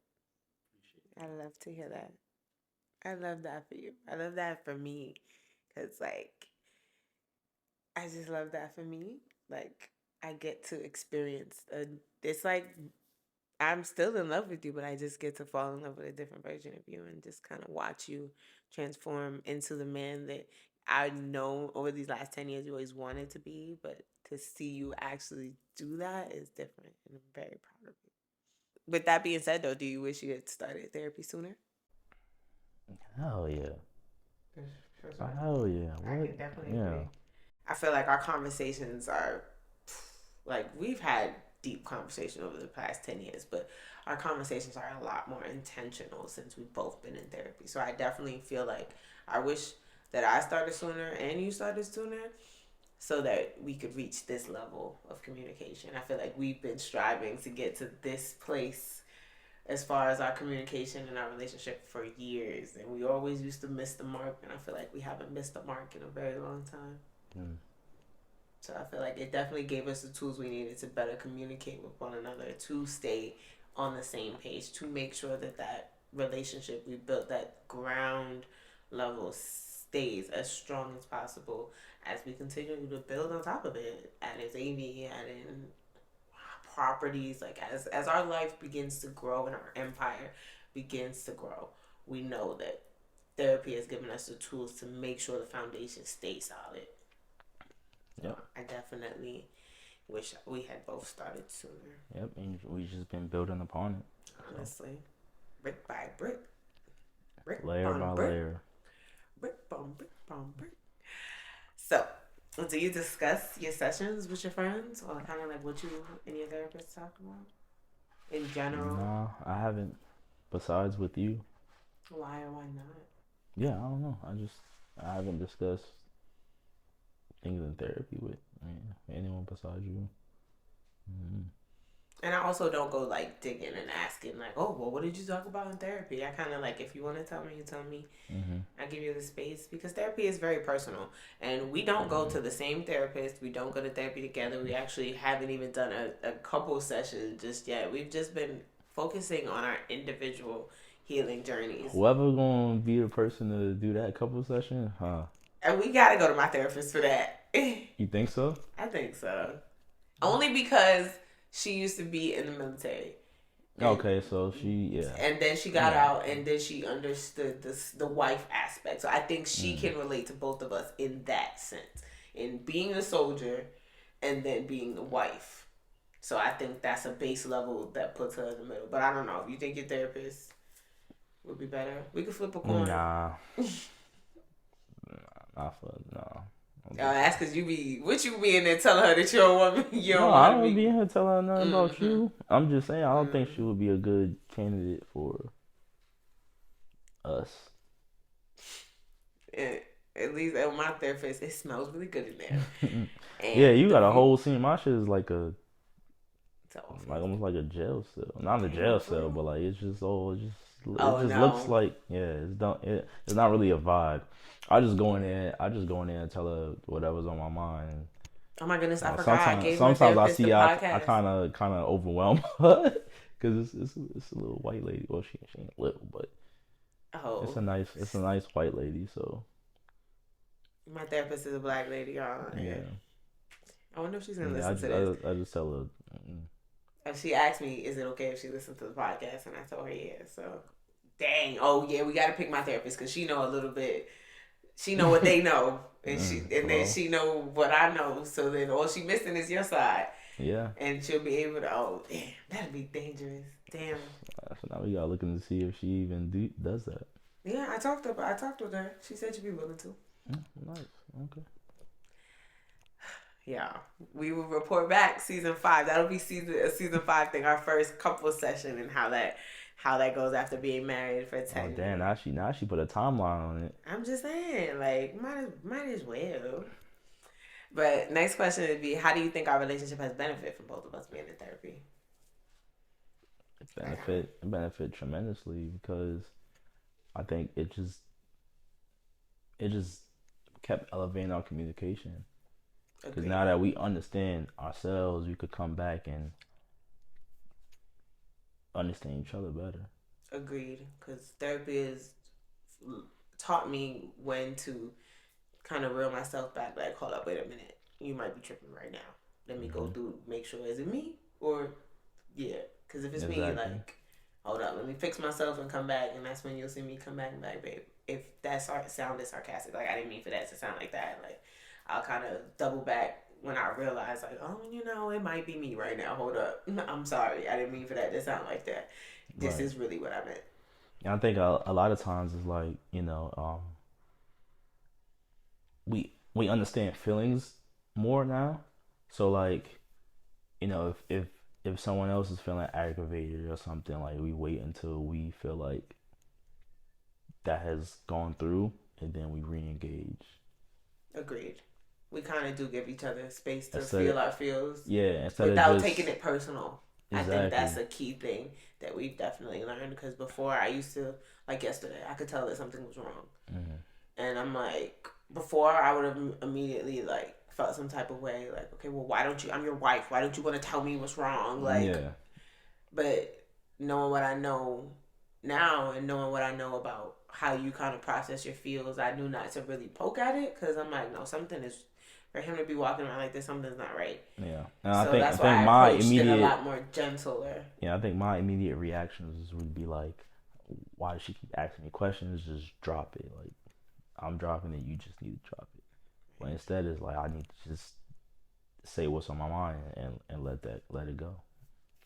I love to hear that. I love that for you. I love that for me, cause like I just love that for me. Like, I get to experience it's like I'm still in love with you, but I just get to fall in love with a different version of you and just kind of watch you transform into the man that I know over these last 10 years you always wanted to be, but to see you actually do that is different, and I'm very proud of you. With that being said, though, do you wish you had started therapy sooner? Hell yeah. For sure. Hell yeah. I What? can definitely Yeah. agree. I feel like our conversations are like we've had deep conversation over the past 10 years, but our conversations are a lot more intentional since we've both been in therapy. So I definitely feel like I wish that I started sooner and you started sooner so that we could reach this level of communication. I feel like we've been striving to get to this place as far as our communication and our relationship for years, and we always used to miss the mark, and I feel like we haven't missed the mark in a very long time. Mm. So I feel like it definitely gave us the tools we needed to better communicate with one another, to stay on the same page, to make sure that that relationship we built, that ground level, stays as strong as possible as we continue to build on top of it. Adding AV, adding properties, like as our life begins to grow and our empire begins to grow, we know that therapy has given us the tools to make sure the foundation stays solid. So Yep. I definitely wish we had both started sooner. Yep. And we just been building upon it. So Honestly, brick by brick, brick layer on by brick, layer. brick on brick on brick. So, do you discuss your sessions with your friends, or kind of like what you and your therapist talk about in general? Nah, I haven't. Besides with you. Why or why not? Yeah, I don't know. I haven't discussed things in therapy with anyone besides you. Mm-hmm. And I also don't go like digging and asking like, oh, well, what did you talk about in therapy? I kind of like, if you want to tell me, you tell me. Mm-hmm. I give you the space because therapy is very personal, and we don't go Mm-hmm. to the same therapist. We don't go to therapy together. We actually haven't even done a couple sessions just yet. We've just been focusing on our individual healing journeys, Whoever gonna be the person to do that couple session, huh? and we gotta go to my therapist for that. You think so? I think so. Only because she used to be in the military, and Okay, so yeah. then she got Yeah. out, and then she understood the wife aspect. So I think she Mm. can relate to both of us in that sense, in being a soldier and then being a wife. So I think that's a base level that puts her in the middle. But I don't know if you think your therapist would be better. We could flip a coin. Nah. Not for no. That's because you be what you be in there telling her that you don't want me. You No, don't I want to don't be. be in here telling her nothing about Mm-hmm. you. I'm just saying I don't think she Mm-hmm. would be a good candidate for us. And at least at my therapist, it smells really good in there. Yeah, And you the got a view. whole scene. My shit is It's an office. like almost like a jail cell. Not a Damn, jail for cell, but real. like it Oh just looks no. like it's not really a vibe. I just go in there and tell her whatever's on my mind. Oh my goodness, I forgot. I Sometimes gave my I therapist the see I podcast. kind of overwhelm her because it's a little white lady. Well, she ain't little, but Oh, it's a nice white lady. So my therapist is a black lady, y'all. And yeah, I wonder if she's gonna yeah. listen to this. I just tell her. And she asked me, "Is it okay if she listens to the podcast?" And I told her, "Yeah." So, dang. Oh yeah, we got to pick my therapist because she know a little bit. She know what they know, and then Well, she know what I know. So then all she missing is your side, yeah. and she'll be able to. Oh, damn, that'd be dangerous. Damn. So now we gotta look to see if she even does that. Yeah, I talked with her. She said she'd be willing to. Nice. Okay. Yeah, we will report back season 5. That'll be season 5 thing. Our first couple session and how that goes after being married for Oh 10 damn! years. Now she put a timeline on it. I'm just saying, like, might as well. But next question would be, how do you think our relationship has benefited from both of us being in therapy? Like, It benefit tremendously because I think it just kept elevating our communication. Because agreed, now that we understand ourselves, we could come back and understand each other better. agreed. Because therapy has taught me when to kind of reel myself back. Like, hold up, wait a minute. you might be tripping right now. Let me go Hmm. through, make sure, is it me? Or, yeah. Because if it's me, Exactly. like, hold up, let me fix myself and come back. And that's when you'll see me come back and be like, babe, if that sounded sarcastic, like, I didn't mean for that to sound like that. Like, I'll kind of double back when I realize, like, oh, it might be me right now. Hold up. I'm sorry. I didn't mean for that to sound like that. This Right. is really what I meant. And I think a lot of times it's like, we understand feelings more now. So like, if someone else is feeling aggravated or something, like we wait until we feel like that has gone through, and then we re-engage. Agreed. We kind of do give each other space to Instead of, feel our feels yeah, instead of without just taking it personal. I think that's exactly. a key thing that we've definitely learned because before I used to, like yesterday, I could tell that something was wrong. Hmm. And I'm like, before I would have immediately like felt some type of way, like, okay, well, why don't you? I'm your wife. Why don't you want to tell me what's wrong? Like, Yeah. but knowing what I know now and knowing what I know about how you kind of process your feels, I knew not to really poke at it because I'm like, no, something is for him to be walking around like this, something's not right. Yeah. And I So think I that's why think I my approached it a immediate lot more gentler. yeah, I think my immediate reactions would be like, why does she keep asking me questions? Just drop it. Like I'm dropping it, you just need to drop it. But instead it's like I need to just say what's on my mind and let it go.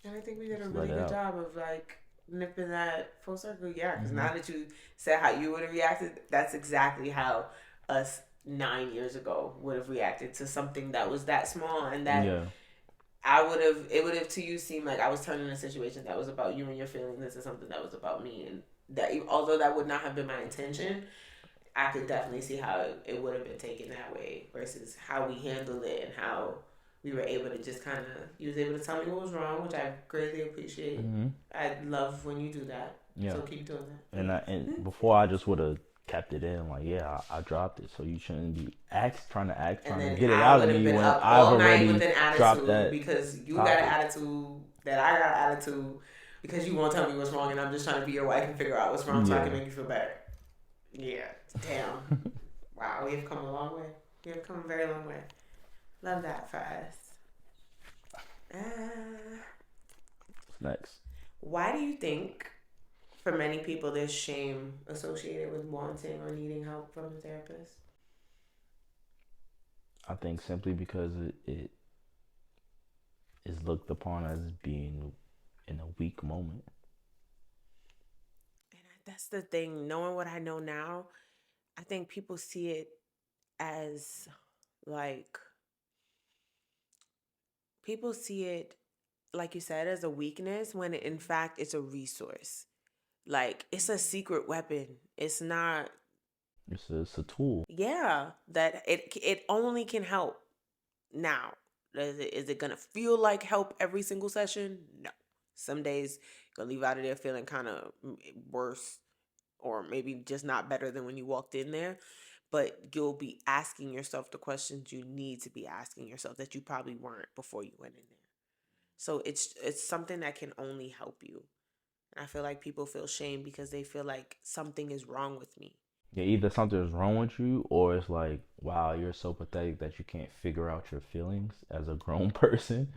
And I think we did a Just let really it good out. job of like nipping that full circle. Yeah, because Hmm. now that you said how you would have reacted, that's exactly how us 9 years ago would have reacted to something that was that small and that Yeah. it would have to you seemed like I was turning a situation that was about you and your feelings into something that was about me. And that, although that would not have been my intention, I could definitely see how it would have been taken that way versus how we handled it and how we were able to just kind of, you was able to tell me what was wrong, which I greatly appreciate. Hmm. I love when you do that. Yeah. So keep doing that. And before I just would have kept it in, like, yeah, I dropped it. So you shouldn't be And trying to then get it I out of would have me been when up I've all night with already an dropped attitude that because you got an topic. attitude that I got an attitude because you won't tell me what's wrong and I'm just trying to be your wife and figure out what's wrong so I can Yeah. make you feel better. Yeah. Damn. Wow, we have come a long way. We have come a very long way. Love that for us. Uh, What's next? why do you think, for many people, there's shame associated with wanting or needing help from a therapist? I think simply because it is looked upon as being in a weak moment. And that's the thing. Knowing what I know now, I think people see it as like, people see it, like you said, as a weakness when in fact it's a resource. Like, it's a secret weapon. It's not, It's a tool. yeah, that it only can help. Now, is it gonna feel like help every single session? No. Some days you're gonna leave out of there feeling kind of worse, or maybe just not better than when you walked in there. But you'll be asking yourself the questions you need to be asking yourself that you probably weren't before you went in there. So it's something that can only help you. And I feel like people feel shame because they feel like something is wrong with me. Yeah, either something is wrong with you, or it's like, wow, you're so pathetic that you can't figure out your feelings as a grown person.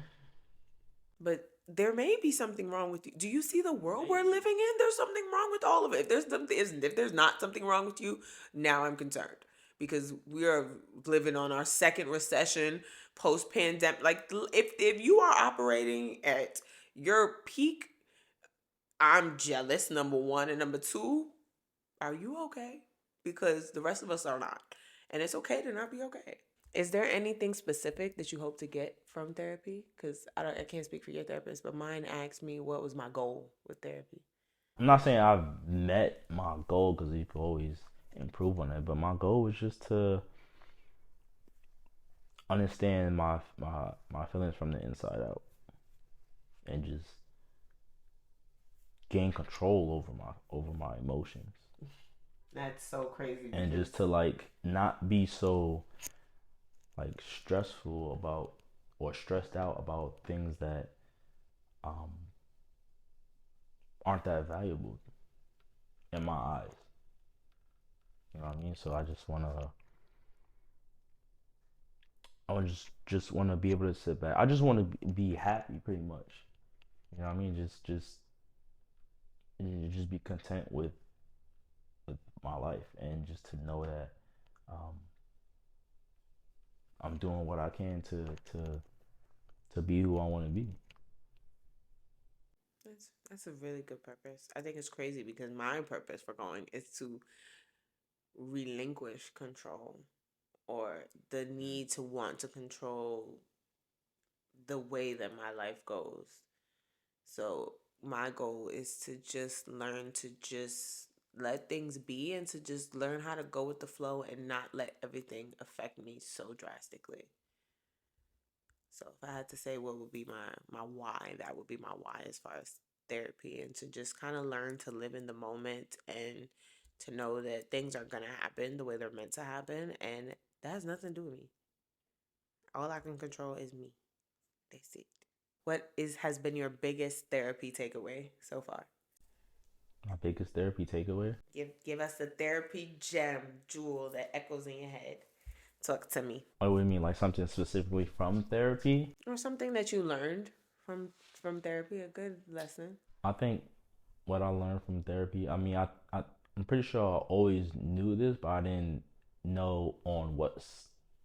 But there may be something wrong with you. Do you see the world we're living in? There's something wrong with all of it. If there's not something wrong with you, now I'm concerned because we are living on our second recession post pandemic. Like, if you are operating at your peak, I'm jealous. Number one, and number two, are you okay? Because the rest of us are not, and it's okay to not be okay. Is there anything specific that you hope to get from therapy? Because I can't speak for your therapist, but mine asked me what was my goal with therapy. I'm not saying I've met my goal because you can always improve on it, but my goal was just to understand my feelings from the inside out and just gain control over my emotions That's so crazy and because just to like not be so like stressful about or stressed out about things that um aren't that valuable in my eyes. You know what I mean? So I just want to I would just want to be able to sit back. I just want to be happy, pretty much. You know what I mean? Just be content with my life, and just to know that um, I'm doing what I can to be who I want to be. That's a really good purpose. I think it's crazy because my purpose for going is to relinquish control or the need to want to control the way that my life goes. So my goal is to just learn to just let things be and to just learn how to go with the flow and not let everything affect me so drastically. So if I had to say what would be my why, that would be my why as far as therapy, and to just kind of learn to live in the moment and to know that things are going to happen the way they're meant to happen, and that has nothing to do with me. All I can control is me. That's it. What is has been your biggest therapy takeaway so far? My biggest therapy takeaway. Give us a therapy gem, jewel that echoes in your head. Talk to me. What do you mean, like something specifically from therapy? Or something that you learned from therapy, a good lesson. I think what I learned from therapy. I mean, I'm pretty sure I always knew this, but know on what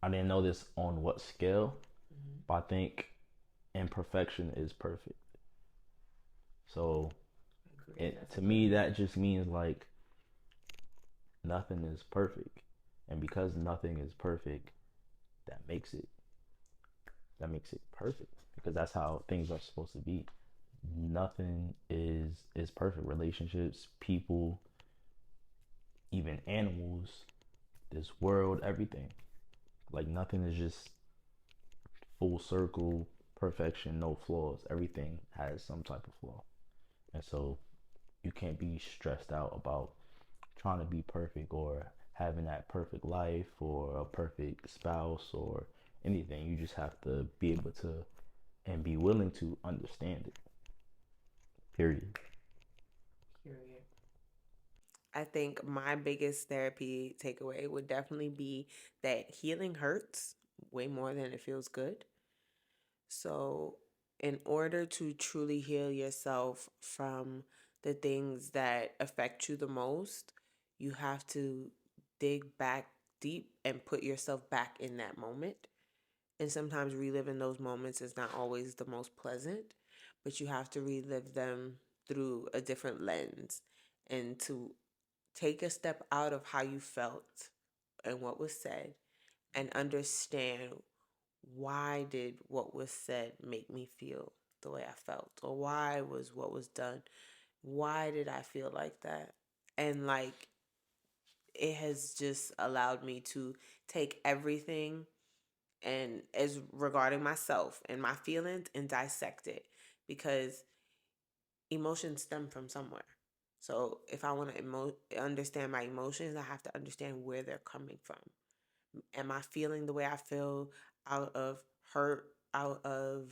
I didn't know this on what scale. Mm-hmm. But I think imperfection is perfect. So to me, that just means like nothing is perfect, and because nothing is perfect, that makes it that makes it perfect, because that's how things are supposed to be. Nothing is perfect. Relationships, people, even animals, this world, everything. Like nothing is just full circle perfection, no flaws. Everything has some type of flaw. And so you can't be stressed out about trying to be perfect or having that perfect life or a perfect spouse or anything. You just have to be able to and be willing to understand it. Period. Period. I think my biggest therapy takeaway would definitely be that healing hurts way more than it feels good. So, in order to truly heal yourself from the things that affect you the most, you have to dig back deep and put yourself back in that moment. And sometimes reliving those moments is not always the most pleasant, but you have to relive them through a different lens and to take a step out of how you felt and what was said and understand why did what was said make me feel the way I felt, or why was what was done, why did I feel like that? And like it has just allowed me to take everything and as regarding myself and my feelings and dissect it, because emotions stem from somewhere. So if I want to understand my emotions, I have to understand where they're coming from. Am I feeling the way I feel out of hurt, out of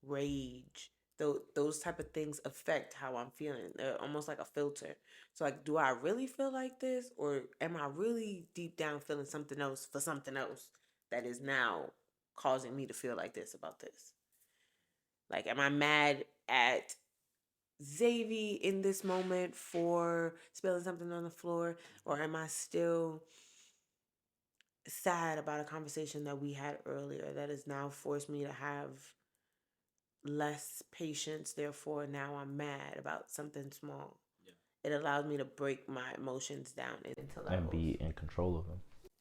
rage? Those type of things affect how I'm feeling. They're almost like a filter. So like, do I really feel like this, or am I really deep down feeling something else for something else that is now causing me to feel like this about this? Like, am I mad at Xavier in this moment for spilling something on the floor, or am I still sad about a conversation that we had earlier that has now forced me to have less patience? Therefore, now I'm mad about something small. It allows me to break my emotions down into And levels. be in control of them.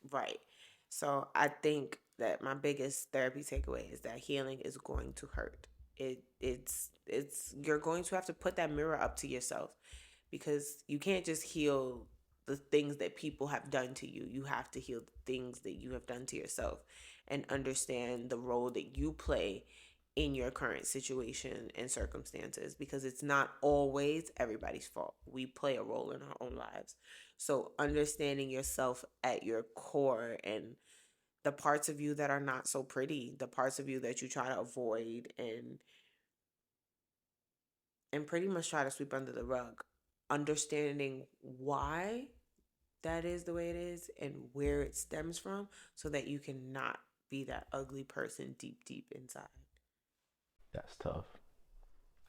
Right. So I think that my biggest therapy takeaway is that healing is going to hurt. It's you're going to have to put that mirror up to yourself, because you can't just heal the things that people have done to you. You have to heal the things that you have done to yourself and understand the role that you play in your current situation and circumstances, because it's not always everybody's fault. We play a role in our own lives. So understanding yourself at your core and the parts of you that are not so pretty, the parts of you that you try to avoid and pretty much try to sweep under the rug. Understanding why that is the way it is and where it stems from, so that you can not be that ugly person deep inside. That's tough.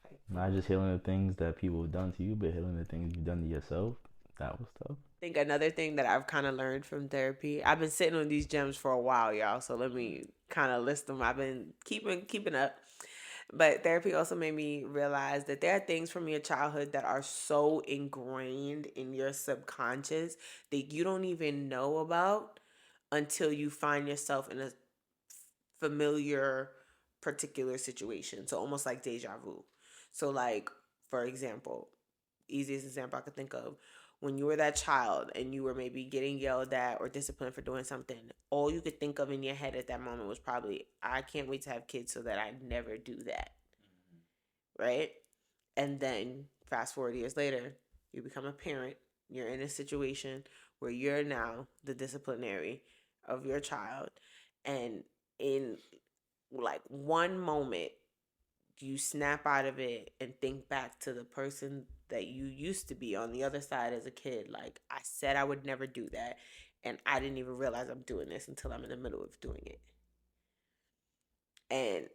Like for Not real. just healing the things that people have done to you, but healing the things you've done to yourself. That was tough. I think another thing that I've kind of learned from therapy, I've been sitting on these gems for a while, y'all. So let me kind of list them. I've been keeping up. But therapy also made me realize that there are things from your childhood that are so ingrained in your subconscious that you don't even know about until you find yourself in a familiar particular situation. So almost like deja vu. So like for example, easiest example I could think of, when you were that child and you were maybe getting yelled at or disciplined for doing something, all you could think of in your head at that moment was probably, I can't wait to have kids so that I never do that. Right? And then fast forward years later, you become a parent, you're in a situation where you're now the disciplinary of your child. And in like one moment, you snap out of it and think back to the person that you used to be on the other side as a kid. Like, I said I would never do that. And I didn't even realize I'm doing this until I'm in the middle of doing it. And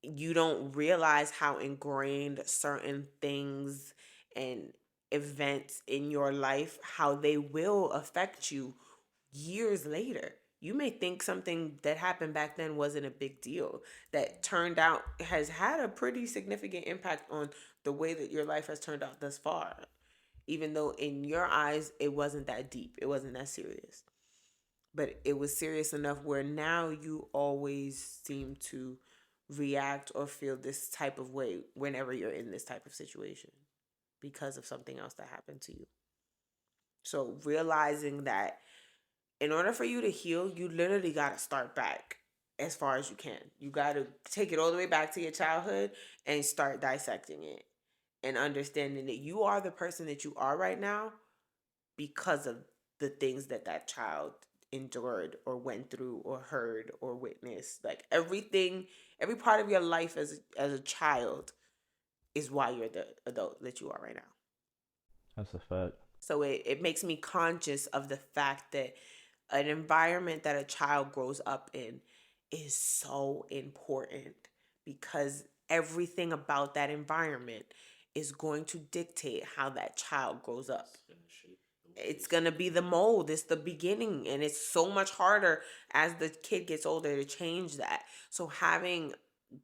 you don't realize how ingrained certain things and events in your life, how they will affect you years later. You may think something that happened back then wasn't a big deal, that turned out has had a pretty significant impact on the way that your life has turned out thus far, even though in your eyes it wasn't that deep, it wasn't that serious, but it was serious enough where now you always seem to react or feel this type of way whenever you're in this type of situation because of something else that happened to you. So realizing that in order for you to heal, you literally got to start back as far as you can. You got to take it all the way back to your childhood and start dissecting it and understanding that you are the person that you are right now because of the things that that child endured or went through or heard or witnessed. Like everything, every part of your life as a child is why you're the adult that you are right now. That's a fact. So it makes me conscious of the fact that an environment that a child grows up in is so important because everything about that environment is going to dictate how that child grows up. It's going to be the mold. It's the beginning. And it's so much harder as the kid gets older to change that. So having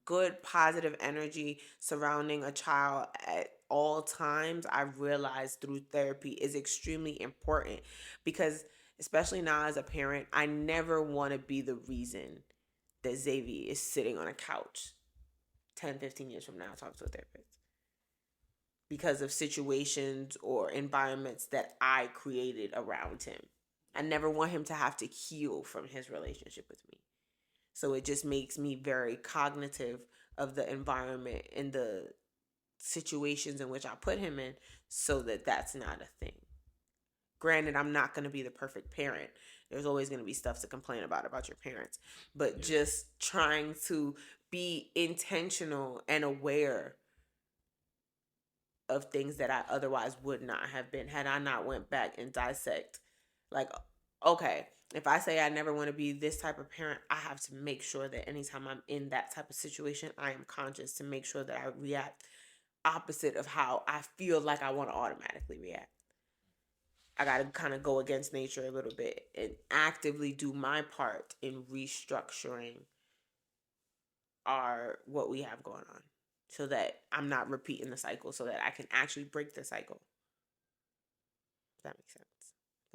good positive energy surrounding a child at all times, I realized through therapy, is extremely important because especially now as a parent, I never want to be the reason that Xavier is sitting on a couch 10, 15 years from now talking to a therapist because of situations or environments that I created around him. I never want him to have to heal from his relationship with me. So it just makes me very cognitive of the environment and the situations in which I put him in so that that's not a thing. Granted, I'm not going to be the perfect parent. There's always going to be stuff to complain about your parents. But just trying to be intentional and aware of things that I otherwise would not have been had I not went back and dissect. Like, okay, if I say I never want to be this type of parent, I have to make sure that anytime I'm in that type of situation, I am conscious to make sure that I react opposite of how I feel like I want to automatically react. I got to kind of go against nature a little bit and actively do my part in restructuring our what we have going on so that I'm not repeating the cycle so that I can actually break the cycle. If that makes sense.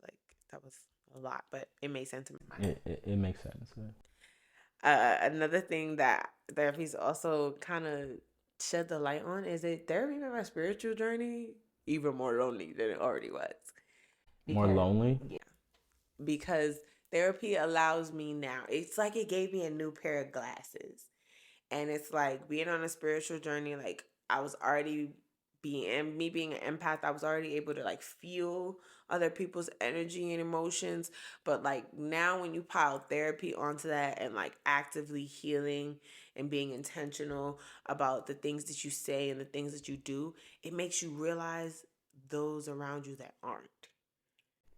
Like that was a lot, but it made sense in my mind. It makes sense. Man. Another thing that therapy's also kind of shed the light on is that therapy made my spiritual journey even more lonely than it already was. More Because lonely. yeah, because therapy allows me now. It's like it gave me a new pair of glasses. And it's like being on a spiritual journey, like I was already being an empath, I was already able to like feel other people's energy and emotions. But like now when you pile therapy onto that and like actively healing and being intentional about the things that you say and the things that you do, it makes you realize those around you that aren't.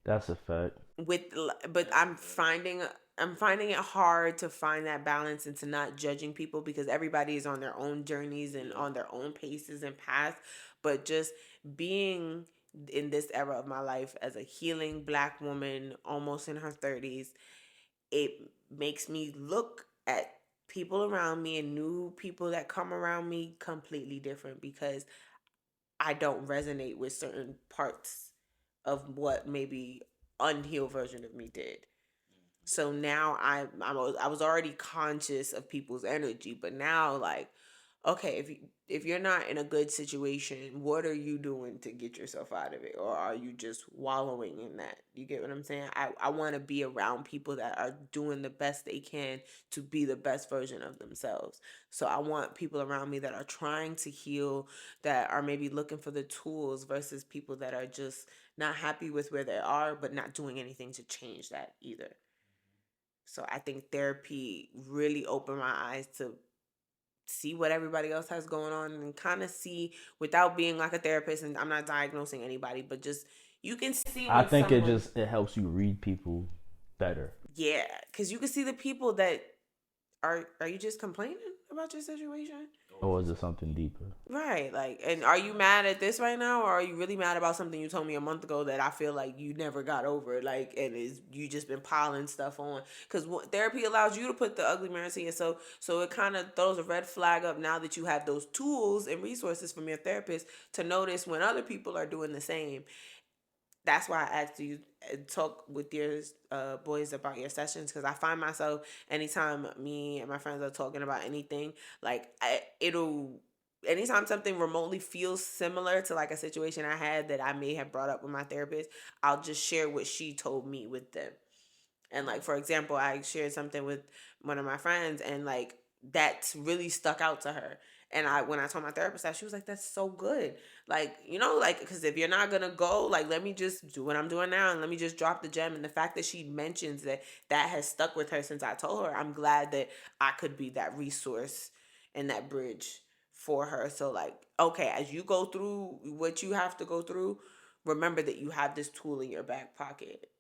That's a fact. with but I'm finding it hard to find that balance and to not judging people because everybody is on their own journeys and on their own paces and paths, but just being in this era of my life as a healing black woman almost in her 30s, it makes me look at people around me and new people that come around me completely different because I don't resonate with certain parts of what maybe unhealed version of me did. So now I was already conscious of people's energy, but now like, okay, if you're not in a good situation, what are you doing to get yourself out of it, or are you just wallowing in that? You get what I'm saying? I want to be around people that are doing the best they can to be the best version of themselves. So I want people around me that are trying to heal, that are maybe looking for the tools versus people that are just not happy with where they are but not doing anything to change that either. So I think therapy really opened my eyes to see what everybody else has going on and kind of see without being like a therapist, and I'm not diagnosing anybody, but just you can see I when think it someone, just it helps you read people better. yeah, because you can see the people that are you just complaining about your situation? Or is it something deeper? Right, like, and are you mad at this right now, or are you really mad about something you told me a month ago that I feel like you never got over, like, and is you just been piling stuff on? Because therapy allows you to put the ugly mirror to yourself, so it kind of throws a red flag up now that you have those tools and resources from your therapist to notice when other people are doing the same. That's why I asked you talk with your boys about your sessions, because I find myself anytime me and my friends are talking about anything, like it'll anytime something remotely feels similar to like a situation I had that I may have brought up with my therapist, I'll just share what she told me with them. And like for example, I shared something with one of my friends, and like that's really stuck out to her. And I when I told my therapist that, she was like, "That's so good." Like, like, because if you're not gonna go, like, let me just do what I'm doing now and let me just drop the gem. And the fact that she mentions that that has stuck with her since I told her, I'm glad that I could be that resource and that bridge for her. So like, okay, as you go through what you have to go through, remember that you have this tool in your back pocket,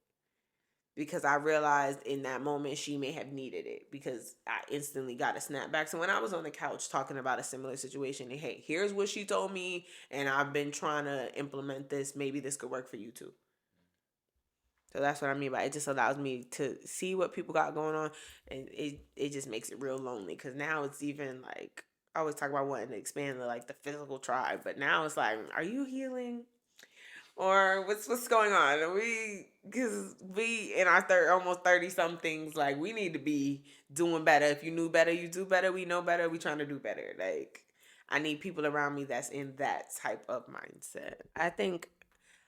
because I realized in that moment she may have needed it because I instantly got a snap back. So when I was on the couch talking about a similar situation, and hey, here's what she told me, and I've been trying to implement this. Maybe this could work for you too. So that's what I mean by it. Just allows me to see what people got going on, and it just makes it real lonely because now it's even like I always talk about wanting to expand the physical tribe, but now it's like, are you healing? Or what's going on? Because we in our almost 30 somethings, like we need to be doing better. If you knew better, you do better. We know better. We trying to do better. Like I need people around me that's in that type of mindset. I think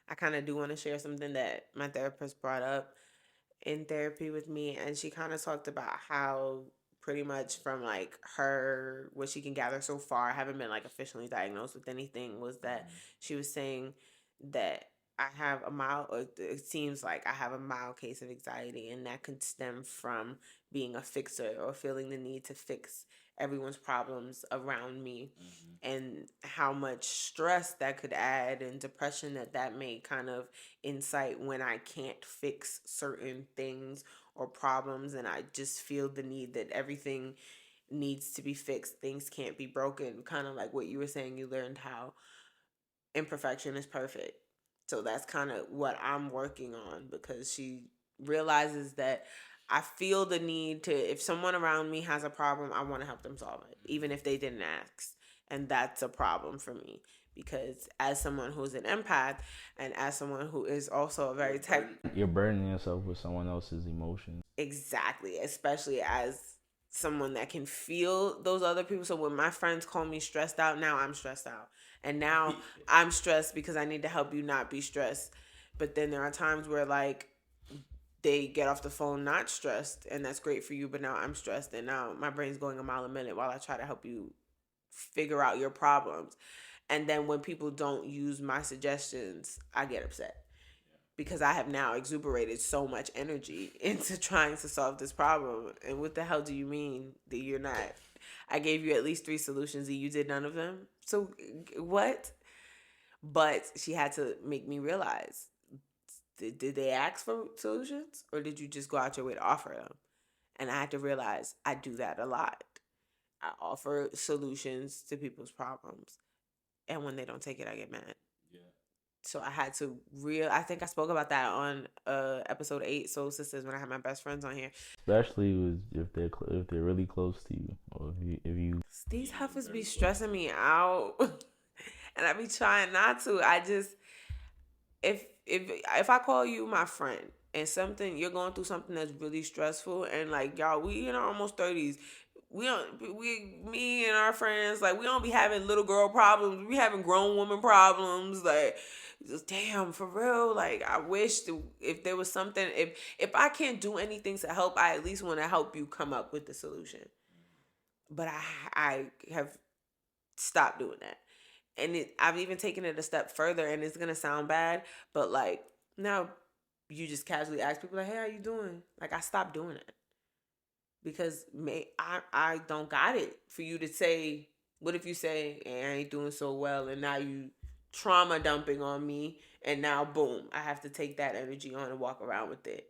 I kind of do want to share something that my therapist brought up in therapy with me, and she kind of talked about how pretty much from like her what she can gather so far, I haven't been like officially diagnosed with anything, was that she was saying that I have a mild, or it seems like I have a mild case of anxiety, and that could stem from being a fixer or feeling the need to fix everyone's problems around me, and how much stress that could add and depression that may kind of incite when I can't fix certain things or problems, and I just feel the need that everything needs to be fixed. Things can't be broken. Kind of like what you were saying, you learned how imperfection is perfect. So that's kind of what I'm working on, because she realizes that I feel the need to, if someone around me has a problem, I want to help them solve it, even if they didn't ask. And that's a problem for me, because as someone who's an empath and as someone who is also a very tech, You're burdening yourself with someone else's emotions. exactly, especially as someone that can feel those other people. So when my friends call me stressed out, now I'm stressed out. And now I'm stressed because I need to help you not be stressed. But then there are times where like they get off the phone not stressed, and that's great for you, but now I'm stressed, and now my brain's going a mile a minute while I try to help you figure out your problems. And then when people don't use my suggestions, I get upset because I have now exuberated so much energy into trying to solve this problem. And what the hell do you mean that you're not? I gave you at least 3 solutions and you did none of them. So what? But she had to make me realize did they ask for solutions or did you just go out your way to offer them? And I had to realize I do that a lot. I offer solutions to people's problems, and when they don't take it, I get mad. So I had to I think I spoke about that on episode 8, Soul Sisters, when I had my best friends on here. Especially if they're really close to you, or if you These heifers be stressing me out, and I be trying not to. I just if I call you my friend and something you're going through something that's really stressful, and like y'all, we in our almost 30s, we don't we me and our friends, like we don't be having little girl problems, we having grown woman problems, like just, damn, for real, like I wish if there was something, if I can't do anything to help, I at least want to help you come up with the solution. But I have stopped doing that. And I've even taken it a step further, and it's gonna sound bad, but like now you just casually ask people like, "Hey, how you doing?" Like I stopped doing it because I don't got it for you to say. What if you say, hey, I ain't doing so well, and now you trauma dumping on me, and now boom, I have to take that energy on and walk around with it.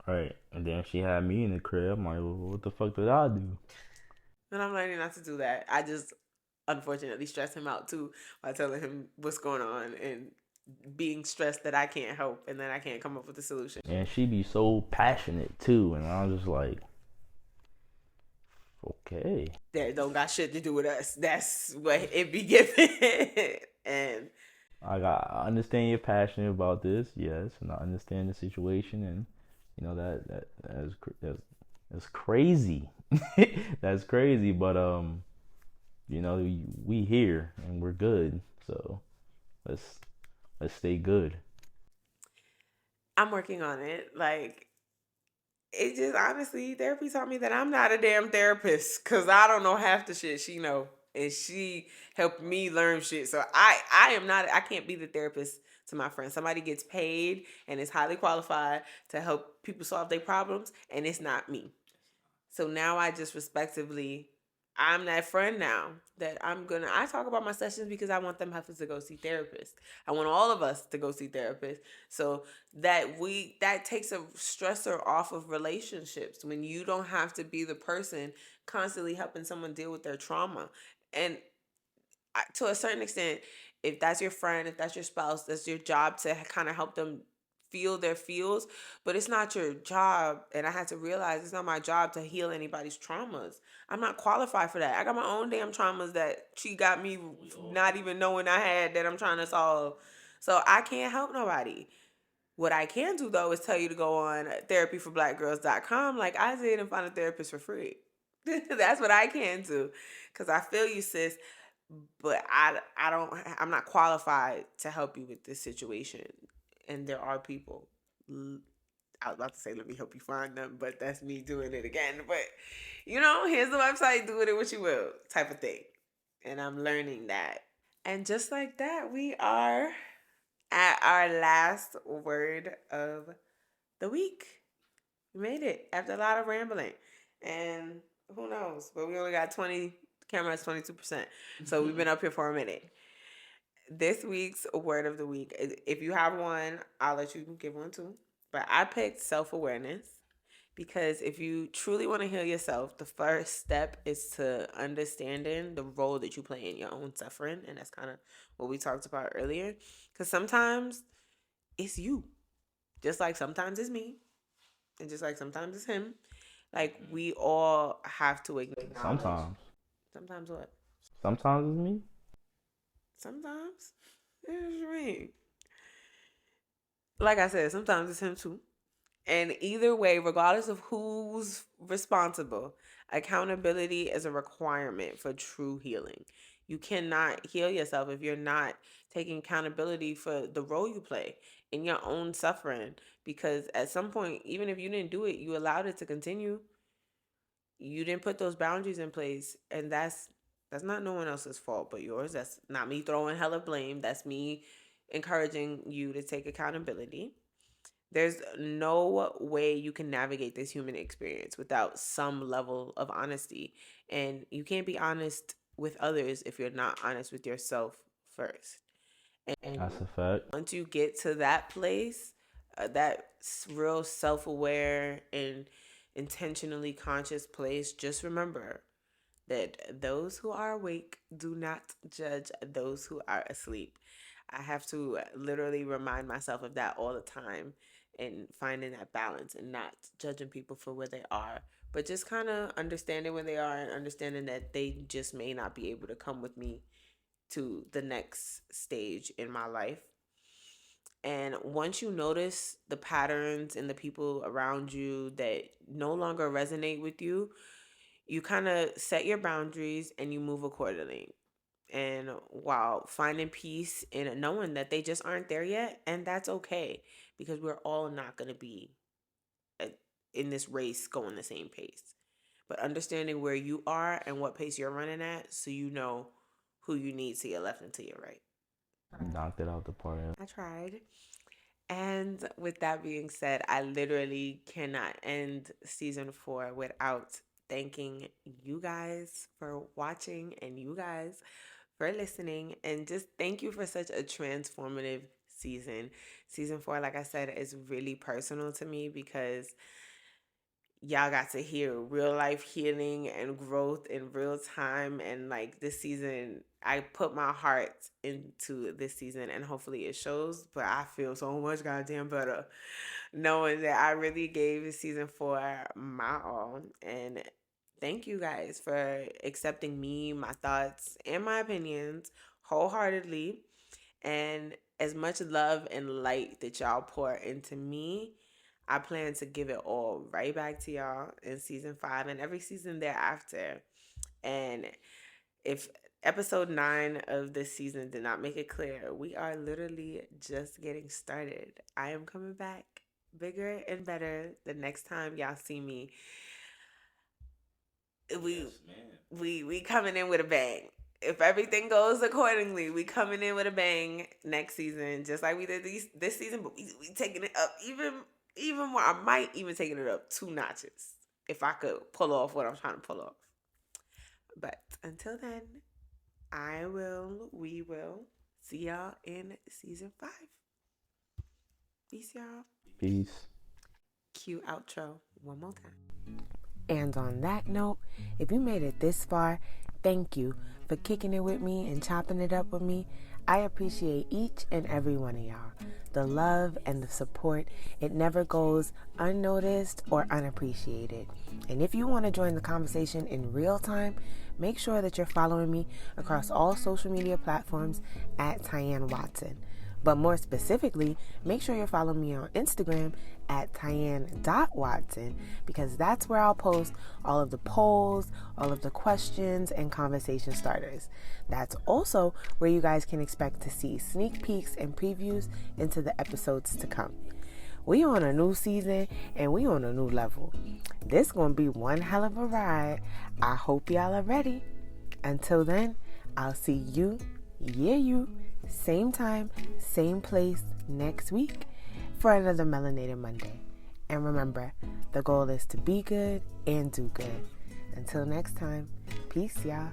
right, and then she had me in the crib. I'm like, well, what the fuck did I do? And I'm learning not to do that. I just unfortunately stress him out too by telling him what's going on and being stressed that I can't help and that I can't come up with a solution. And she be so passionate too, and I was just like, okay. That don't got shit to do with us. That's what it be given. And I understand you're passionate about this, yes, and I understand the situation, and you know that's crazy. That's crazy, but you know, we here and we're good, so let's let's stay good. I'm working on it. Like it just honestly, therapy taught me that I'm not a damn therapist because I don't know half the shit she know, and she helped me learn shit. So I am not. I can't be the therapist to my friends. Somebody gets paid and is highly qualified to help people solve their problems, and it's not me. So now I just respectively, I'm that friend now that I talk about my sessions because I want them heifers to go see therapists. I want all of us to go see therapists. So that takes a stressor off of relationships when you don't have to be the person constantly helping someone deal with their trauma. And to a certain extent, if that's your friend, if that's your spouse, that's your job to kind of help them feel their feels, but it's not your job. And I had to realize it's not my job to heal anybody's traumas. I'm not qualified for that. I got my own damn traumas that she got me not even knowing I had, that I'm trying to solve. So I can't help nobody. What I can do though is tell you to go on therapyforblackgirls.com like I did and find a therapist for free. That's what I can do. Cause I feel you, sis, but I'm not qualified to help you with this situation. And there are people. I was about to say let me help you find them, but that's me doing it again. But here's the website, do with it what you will, type of thing. And I'm learning that. And just like that, we are at our last word of the week. We made it after a lot of rambling. And who knows? But we only got 20, camera's 22%. So we've been up here for a minute. This week's word of the week, if you have one, I'll let you give one too. But I picked self-awareness because if you truly want to heal yourself, the first step is to understanding the role that you play in your own suffering. And that's kind of what we talked about earlier. Because sometimes it's you. Just like sometimes it's me. And just like sometimes it's him. Like we all have to acknowledge. Sometimes, Sometimes what? sometimes it's me. Sometimes. What do you mean? Like I said, sometimes it's him too. And either way, regardless of who's responsible, accountability is a requirement for true healing. You cannot heal yourself if you're not taking accountability for the role you play in your own suffering. Because at some point, even if you didn't do it, you allowed it to continue. You didn't put those boundaries in place, and that's not no one else's fault but yours. That's not me throwing hella blame. That's me encouraging you to take accountability. There's no way you can navigate this human experience without some level of honesty. And you can't be honest with others if you're not honest with yourself first. And That's a fact. once you get to that place, real self-aware and intentionally conscious place, just remember that those who are awake do not judge those who are asleep. I have to literally remind myself of that all the time, and finding that balance and not judging people for where they are, but just kind of understanding where they are and understanding that they just may not be able to come with me to the next stage in my life. And once you notice the patterns and the people around you that no longer resonate with you, you kind of set your boundaries and you move accordingly. And while finding peace in knowing that they just aren't there yet, and that's okay, because we're all not going to be uh, in this race going the same pace. But understanding where you are and what pace you're running at, so you know who you need to your left and to your right. Knocked it out the park. I tried. And with that being said, I literally cannot end season 4 without thanking you guys for watching and you guys for listening. And just thank you for such a transformative season. Season 4, like I said, is really personal to me because y'all got to hear real life healing and growth in real time. And like this season, I put my heart into this season and hopefully it shows. But I feel so much goddamn better knowing that I really gave season 4 my all. And thank you guys for accepting me, my thoughts, and my opinions wholeheartedly. And as much love and light that y'all pour into me, I plan to give it all right back to y'all in season 5 and every season thereafter. And if episode 9 of this season did not make it clear, we are literally just getting started. I am coming back bigger and better the next time y'all see me. We Yes, we coming in with a bang. If everything goes accordingly, we coming in with a bang next season, just like we did this season. But we taking it up even more. I might even taking it up 2 notches if I could pull off what I'm trying to pull off. But until then, we will see y'all in season 5. Peace, y'all. Peace. Cue outro one more time. And on that note, if you made it this far, thank you for kicking it with me and chopping it up with me. I appreciate each and every one of y'all. The love and the support, it never goes unnoticed or unappreciated. And if you want to join the conversation in real time, make sure that you're following me across all social media platforms at Tyanne Watson. But more specifically, make sure you're following me on Instagram at Tyanne.Watson, because that's where I'll post all of the polls, all of the questions, and conversation starters. That's also where you guys can expect to see sneak peeks and previews into the episodes to come. We on a new season and we on a new level. This gonna be one hell of a ride. I hope y'all are ready. Until then, I'll see you, same time, same place next week for another Melanated Monday. And remember, the goal is to be good and do good. Until next time, peace, y'all.